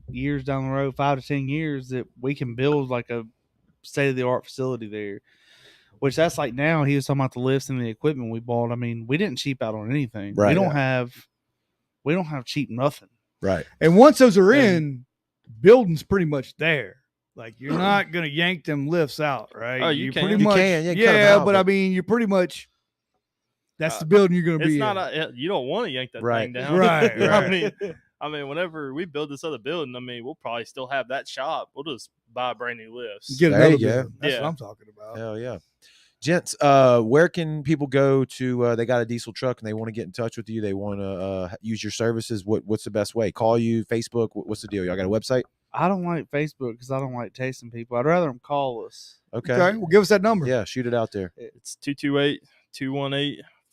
years down the road, 5 to 10 years, that we can build like a state of the art facility there. Which that's like now. He was talking about the lifts and the equipment we bought. I mean, we didn't cheap out on anything. Right. We don't have cheap nothing. Right. And once those are And- in, building's pretty much there. Like you're not gonna yank them lifts out, right? Oh, you can. pretty You much, can, yeah, cut 'em out, but I but- mean, you're pretty much That's the building you're going to It's be not in. you don't want to yank that thing down. Right. I mean, whenever we build this other building, I mean, we'll probably still have that shop. We'll just buy brand new lifts. Get There another you go. building. That's Yeah. what I'm talking about. Hell yeah. Gents, where can people go to they got a diesel truck and they want to get in touch with you, they want to use your services? What's the best way? Call you, Facebook? What's the deal? Y'all got a website? I don't like Facebook because I don't like tasting people. I'd rather them call us. Okay. Okay. Well, give us that number. Yeah, shoot it out there. It's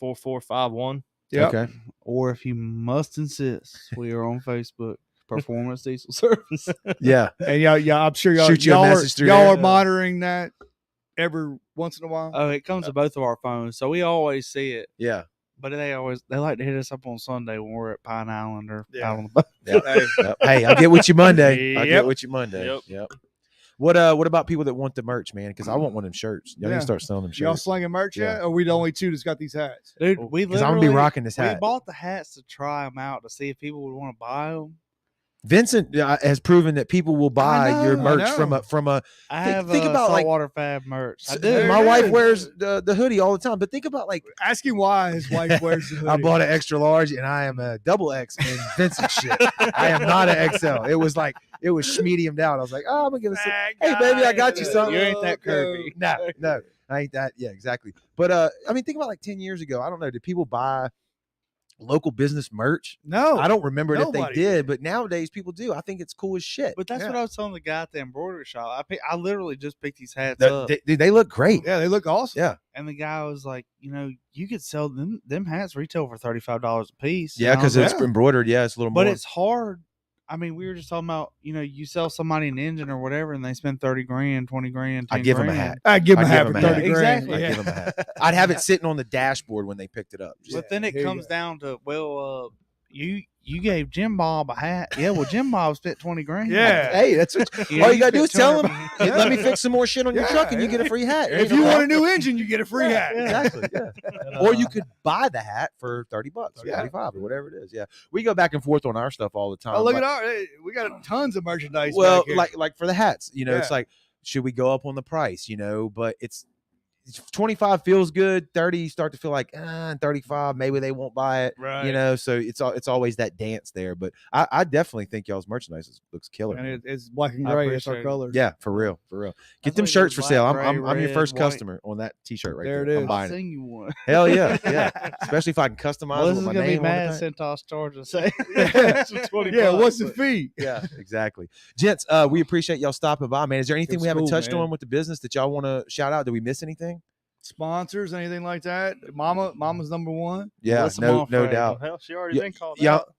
228-218-4451. Yep. Okay. Or if you must insist, we are on Facebook. Performance Diesel Service. Yeah. And yeah, I'm sure y'all, Shoot you a y'all, message are, through y'all there. are monitoring that every once in a while. Oh, it comes to both of our phones, so we always see it. Yeah. But they like to hit us up on Sunday when we're at Pine Island or Yeah. out on the boat. Yep. Yep. Hey, I'll get with you Monday. I'll get Yep. with you Monday. Yep. What about people that want the merch, man? Because I want one of them shirts. Y'all need Yeah. to start selling them Y'all shirts. slinging merch yet? Yeah. Or are we the only two that's got these hats? Dude, we Because I'm gonna be literally rocking this we hat. bought the hats to try them out to see if people would want to buy them. Vincent has proven that people will buy your know, I merch know. from a. I Think- have think about, like- saltwater fab merch. I There do. My it wife is. wears the hoodie all the time, but think about like Ask him why his wife wears the hoodie. I bought an extra large and I am a double X in Vincent shit. I am not an XL. It was mediumed out. I was like, oh, I'm gonna give it. Hey, baby, I got you something. You ain't that curvy. No, I ain't that. Yeah, exactly. But I mean, think about like 10 years ago. I don't know. Did people buy local business merch? No. I don't remember it if they nobody did, but nowadays people do. I think it's cool as shit. But that's Yeah. what I was telling the guy at the embroidery shop. I literally just picked these hats They, up, they look great. Yeah, they look awesome. Yeah. and the guy was like, you could sell them hats retail for $35 a piece. Yeah, And I was because it's Yeah. embroidered. Yeah, it's a little but more. it's hard. I mean, we were just talking about, you sell somebody an engine or whatever, and they spend 30 grand, 20 grand, 10 I give them a grand. hat. I'd give him a I'd hat give for him a 30 hat. grand. Exactly. I Yeah. give them a hat. I'd have it sitting on the dashboard when they picked it up. Just- But then it here you comes go. down to, you gave Jim Bob a hat. Yeah, well, Jim Bob spent 20 grand. Yeah. Hey, that's what You all know, you gotta do is spent tell them, 200 "Hey, let me fix some more shit on your Yeah, truck and you yeah. get a free hat. If you want a new engine, you get a free hat. Exactly. Yeah. Or you could buy the hat for $30 or Yeah. 35 or whatever it is. Yeah. We go back and forth on our stuff all the time. Oh, look Like- at our. Hey, we got tons of merchandise. well, back here. like for the hats, it's Yeah. like, should we go up on the price, but it's 25 feels good. 30 you start to feel like, and 35 maybe they won't buy it. right. So it's always that dance there. But I definitely think y'all's merchandise looks killer. And man. it's black and I gray. It's our appreciate it. colors. Yeah, for real. Get That's them what it shirts is, for black, sale. gray, I'm your red, first white. customer on that t-shirt right There there. it I'm is. I'll buying it. sing you one. Hell yeah, yeah. Especially if I can customize Well, this with is my gonna be name on mad. the thing. Centos charge to say. Yeah, what's the fee? Yeah, exactly. Gents, we appreciate y'all stopping by, man. Is there anything was we haven't cool, touched man. on with the business that y'all want to shout out? Did we miss anything? Sponsors, anything like that? Mama's number one. Yeah, Melissa no Mauffray. doubt. Hell, she already Yeah, been called yeah. out.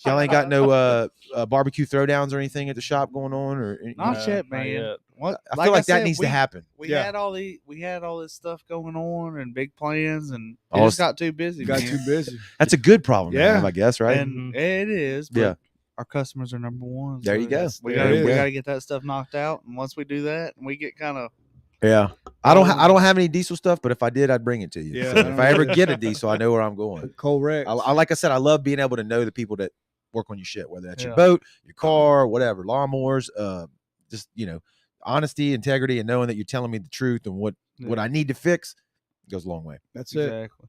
Y'all ain't got no barbecue throwdowns or anything at the shop going on, or Not yet, not man. yet. What? I feel like that said, needs to happen. We Yeah. had we had all this stuff going on and big plans, and Oh, it just got too busy. Got man. too busy. That's a good problem to Yeah. have, I guess, right? And it is. But Yeah. our customers are number one. There you go. We There got it is. to get that stuff knocked out, and once we do that, we get kind of. Yeah, I don't have any diesel stuff, but if I did, I'd bring it to you. Yeah, So if I ever yeah. get a diesel, I know where I'm going. Cold Rex. I like I said, I love being able to know the people that work on your shit, whether that's your Yeah. boat, your car, whatever, lawnmowers, just honesty, integrity, and knowing that you're telling me the truth and what I need to fix goes a long way. That's it. Exactly.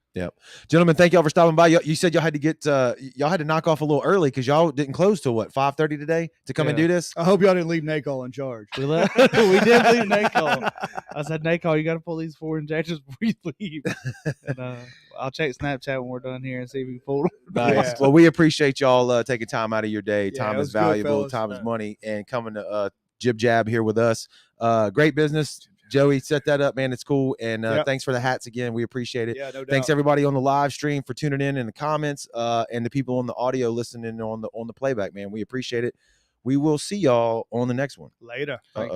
Gentlemen, thank y'all for stopping by. You said y'all had to y'all had to knock off a little early because y'all didn't close till what, 5:30 today to come and Yeah. do this. I hope y'all didn't leave NACO in charge. We did leave NACO. I said, NACO, you got to pull these 4 injectors before you leave. And, I'll check Snapchat when we're done here and see if we can pull them. Nice. Yeah. Well, we appreciate y'all taking time out of your day. Yeah, Time it is was good, valuable. fellas. Time is money, and coming to Jib Jab here with us. Great business. Joey set that up, man. It's cool. And Yep. thanks for the hats again. We appreciate it. Yeah, no doubt. Thanks everybody on the live stream for tuning in the comments, and the people on the audio listening on the playback, man. We appreciate it. We will see y'all on the next one. Later.